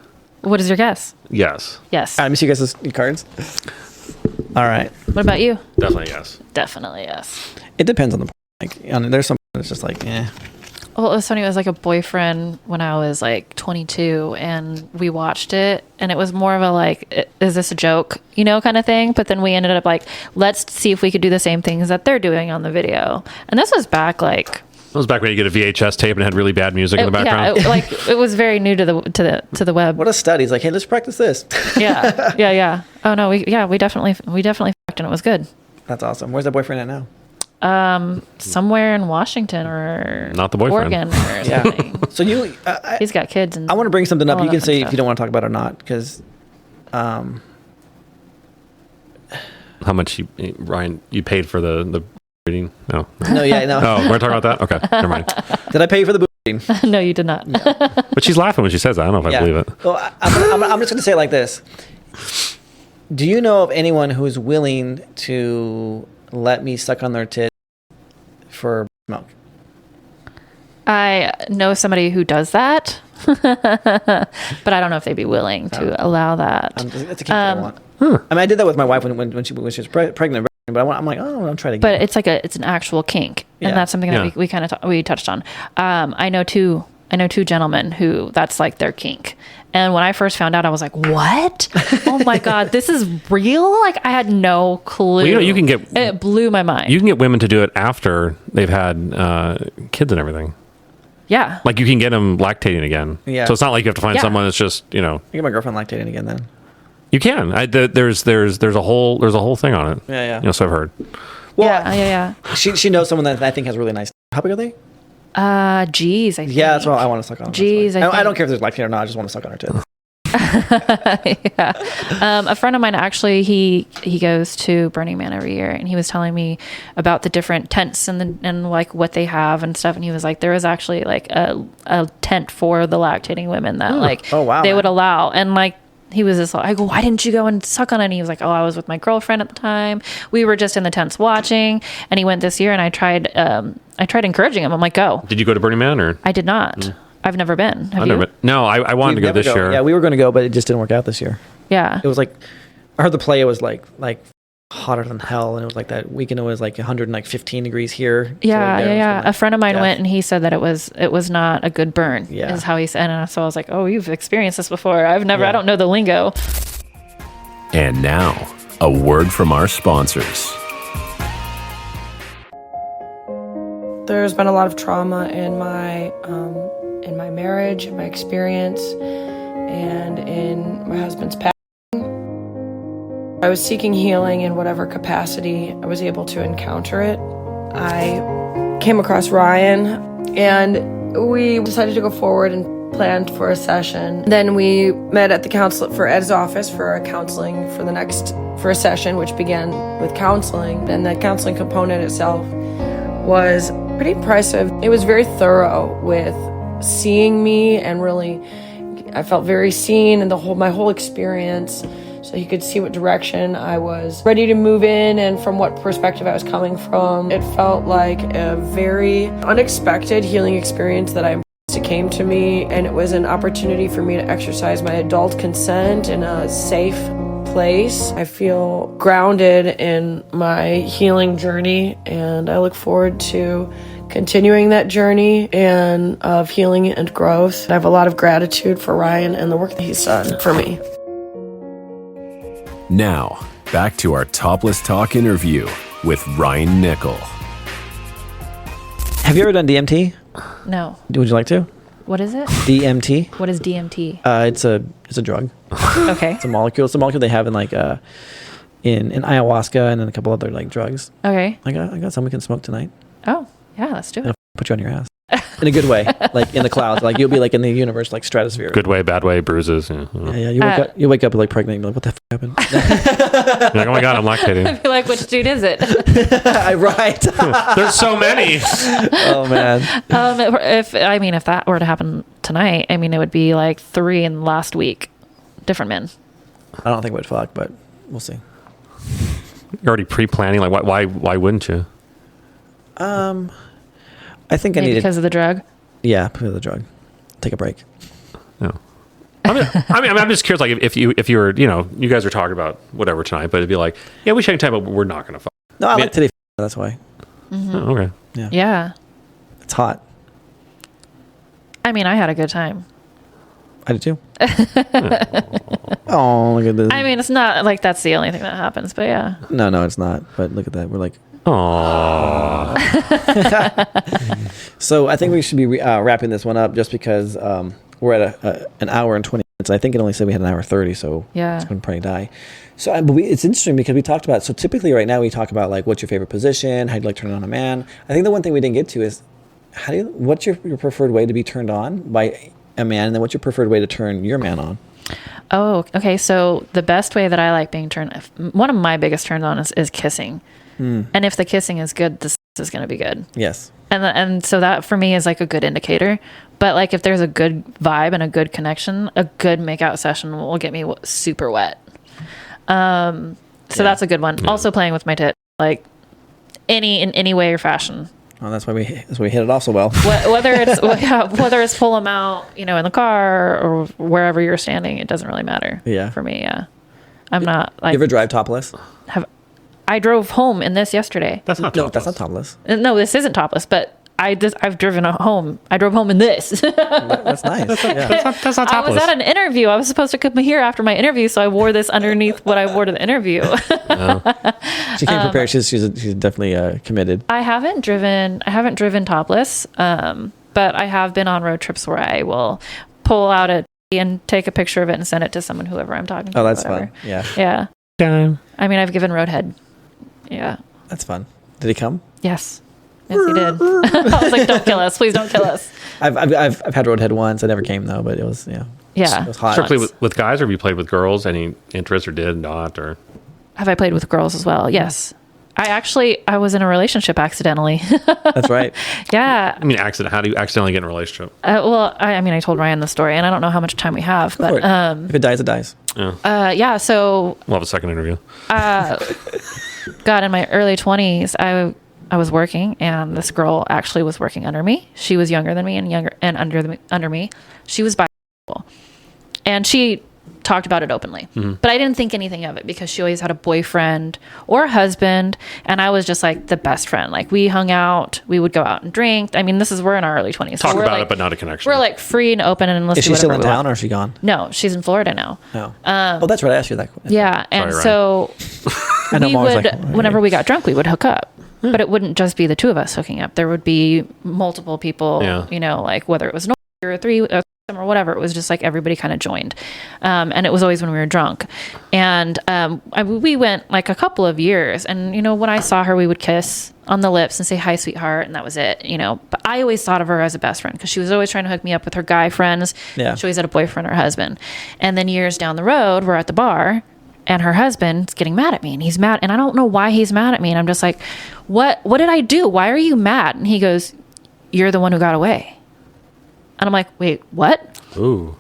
What is your guess? Yes. Yes. All right, let me see you guys' cards. All right. What about you? Definitely yes. Definitely yes. It depends on the... there's some that's just like, eh. Well, it was funny. It was like a boyfriend when I was like 22, and we watched it, and it was more of a like, is this a joke, kind of thing. But then we ended up like, let's see if we could do the same things that they're doing on the video. And this was back like. It was back when you get a VHS tape and it had really bad music in the background. Yeah, it was very new to the web. What a study! It's like, hey, let's practice this. Yeah. Oh no, we definitely fucked, and it was good. That's awesome. Where's that boyfriend at now? Somewhere in Washington or not the boyfriend. Oregon or something. So he's got kids. And I want to bring something up. You can say stuff. if you don't want to talk about it or not, because. How much Ryan you paid for the reading? No. No. Oh, we're talking about that. Okay, never mind. Did I pay you for the boob reading? No, you did not. No. But she's laughing when she says that. I don't know if I believe it. Well, I'm just going to say it like this. Do you know of anyone who's willing to let me suck on their tit for milk? I know somebody who does that, but I don't know if they'd be willing to allow that. That's a kink I want. I mean, I did that with my wife when she was pregnant, but I'm like, oh, I'm trying to. But it's like it's an actual kink, and that's something that we kind of we touched on. I know two gentlemen who that's like their kink. And when I first found out, I was like, what? Oh my God, this is real? Like, I had no clue. Well, you can get... It blew my mind. You can get women to do it after they've had kids and everything. Yeah. Like, you can get them lactating again. Yeah. So it's not like you have to find someone that's just, You get my girlfriend lactating again then. You can. There's a whole thing on it. Yeah. So I've heard. Well, yeah. She knows someone that I think has really nice... How big are they? G's, I think. Yeah, that's what I want to suck on. G's, I don't care if there's lactate or not. I just want to suck on her tits. Yeah. A friend of mine, actually, he goes to Burning Man every year, and he was telling me about the different tents and like what they have and stuff. And he was like, there is actually like a tent for the lactating women that they would allow. And like, he was just like, I go, why didn't you go and suck on it? And he was like, oh, I was with my girlfriend at the time. We were just in the tents watching. And he went this year, and I tried encouraging him. I'm like, go. Did you go to Burning Man or? I did not. I've never been. Have you? No, I wanted to go this year. Yeah, we were going to go, but it just didn't work out this year. Yeah. It was like, I heard the play was like hotter than hell, and it was like that weekend. It was like 115 degrees here. Yeah. A friend of mine went, and he said that it was not a good burn. Yeah. Is how he said. And so I was like, oh, you've experienced this before. I don't know the lingo. And now, a word from our sponsors. There's been a lot of trauma in my marriage, in my experience, and in my husband's passing. I was seeking healing in whatever capacity I was able to encounter it. I came across Ryan, and we decided to go forward and planned for a session. Then we met at for Ed's office for for a session, which began with counseling. And the counseling component itself was pretty impressive. It was very thorough with seeing me, and really, I felt very seen in my whole experience. So he could see what direction I was ready to move in and from what perspective I was coming from. It felt like a very unexpected healing experience that came to me, and it was an opportunity for me to exercise my adult consent in a safe place. I feel grounded in my healing journey, and I look forward to continuing that journey and of healing and growth. I have a lot of gratitude for Ryan and the work that he's done for me. Now, back to our Topless Talk interview with Ryan Nickel. Have you ever done DMT? No. Would you like to? What is it? DMT. What is DMT? It's a drug. Okay. It's a molecule. It's a molecule they have in like in ayahuasca and then a couple other like drugs. Okay. I got some we can smoke tonight. Oh, yeah, let's do it. I'll put you on your ass. In a good way, like in the clouds, like you'll be like in the universe, like stratosphere. Good way, bad way, bruises. Yeah. You wake up like pregnant. You're like, what the f happened? You're like, oh my god, I'm lactating. I feel like, which dude is it? Right. There's so many. Oh man. If that were to happen tonight, it would be like 3 in the last week, different men. I don't think we'd fuck, but we'll see. You're already pre-planning. Like, why wouldn't you? I think Maybe I need because of the drug. Yeah, because of the drug. Take a break. Yeah. I'm just curious. Like, if you were, you guys are talking about whatever tonight, but it'd be like, yeah, we should time, but we're not going to fuck. No, I like today. That's why. Mm-hmm. Oh, okay. Yeah. Yeah. It's hot. I had a good time. I did too. Oh, look at this. It's not like that's the only thing that happens, but yeah. No, it's not. But look at that. We're like, aww. So I think we should be wrapping this one up just because we're at an hour and 20 minutes. I think it only said we had an hour 30, so yeah, it's going to probably die. So it's interesting because we talked about, so typically right now we talk about like what's your favorite position, how do you like to turn on a man. I think the one thing we didn't get to is what's your preferred way to be turned on by a man, and then what's your preferred way to turn your man on? Oh, okay. So the best way that I like being turned, one of my biggest turns on is kissing. And if the kissing is good, this is going to be good. Yes. And so that for me is like a good indicator. But like if there's a good vibe and a good connection, a good makeout session will get me super wet. So that's a good one. Yeah. Also playing with my tit, like in any way or fashion. Oh, that's why we hit it off so well. Whether it's pull them out, in the car or wherever you're standing, it doesn't really matter. Yeah. For me, yeah. I'm not like. You ever drive topless? I drove home in this yesterday. That's not topless. No, that's not topless. No, this isn't topless, but I've driven home. I drove home in this. That's nice. That's not topless. I was at an interview. I was supposed to come here after my interview, so I wore this underneath what I wore to the interview. She came prepared. She's definitely committed. I haven't driven topless, but I have been on road trips where I will pull out and take a picture of it and send it to someone, whoever I'm talking to. Oh, that's fun. Yeah. Yeah. Damn. I've given roadhead. Yeah. That's fun. Did he come? Yes. Yes, he did. I was like, "Don't kill us, please! Don't kill us." I've had roadhead once. I never came though, but it was Yeah. It was hot. Strictly with guys, or have you played with girls? Any interest, or did not, or? Have I played with girls as well? Yes. I was in a relationship accidentally. That's right. Yeah. Accident. How do you accidentally get in a relationship? I told Ryan the story, and I don't know how much time we have, but if it dies, it dies. Yeah. So we'll have a second interview. God, in my early 20s, I was working, and this girl actually was working under me. She was younger than me and under me. She was bisexual, and she talked about it openly. Mm-hmm. But I didn't think anything of it because she always had a boyfriend or a husband, and I was just like the best friend. Like we hung out, we would go out and drink. We're in our early 20s. Talk about it, but not a connection. We're like free and open, and let's Is she still in town or is she gone? No, she's in Florida now. No. That's right. I asked you that question. Yeah, and so we would, whenever we got drunk, we would hook up. But it wouldn't just be the two of us hooking up. There would be multiple people, like whether it was an or three or whatever. It was just like everybody kind of joined. And it was always when we were drunk. And we went like a couple of years. And, when I saw her, we would kiss on the lips and say, "Hi, sweetheart." And that was it, But I always thought of her as a best friend because she was always trying to hook me up with her guy friends. Yeah. She always had a boyfriend or husband. And then years down the road, we're at the bar. And her husband's getting mad at me, and he's mad, and I don't know why he's mad at me. And I'm just like, what did I do? Why are you mad? And he goes, "You're the one who got away." And I'm like, wait, what? Ooh.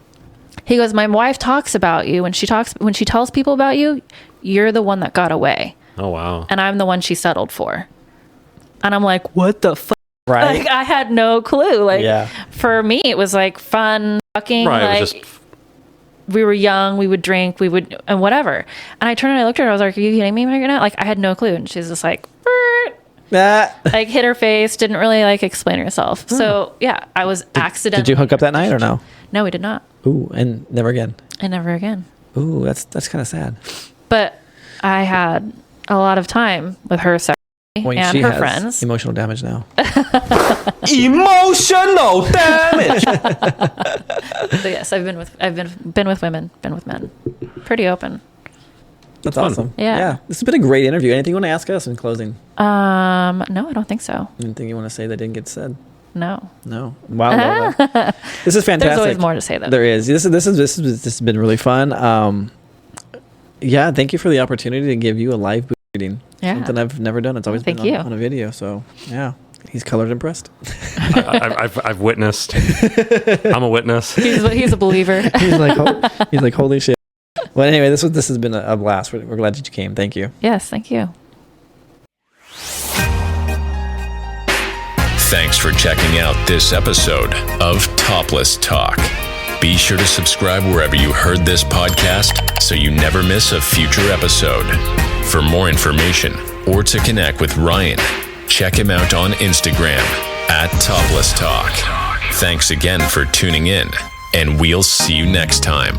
He goes, "My wife talks about you. When she tells people about you, you're the one that got away." Oh, wow. And I'm the one she settled for. And I'm like, what the fuck? Right. Like, I had no clue. Like, for me, it was like fun fucking. Right. Like, we were young, we would drink, and whatever. And I turned and I looked at her, I was like, "Are you kidding me right now?" Like, I had no clue. And she's just like, "Brr." Like hit her face, didn't really like explain herself. So yeah, I was accidentally. Did you hook up that night or no? No, we did not. Ooh, and never again. And never again. Ooh, that's kind of sad. But I had a lot of time with her and she her has friends. Emotional damage now. Emotional damage. So yes, I've been with women, been with men. Pretty open. That's awesome. Yeah. This has been a great interview. Anything you want to ask us in closing? No, I don't think so. Anything you want to say that didn't get said? No. Wow, Lola. This is fantastic. There's always more to say though. There is. This has been really fun. Yeah, thank you for the opportunity to give you a live boob reading. Yeah. Something I've never done. It's always been on a video. So yeah, he's colored impressed. I've witnessed. I'm a witness. He's a believer. he's like holy shit. Well, anyway, this has been a blast. We're glad that you came. Thank you. Yes, thank you. Thanks for checking out this episode of Topless Talk. Be sure to subscribe wherever you heard this podcast so you never miss a future episode. For more information or to connect with Ryan, check him out on Instagram at ToplessTalk. Thanks again for tuning in, and we'll see you next time.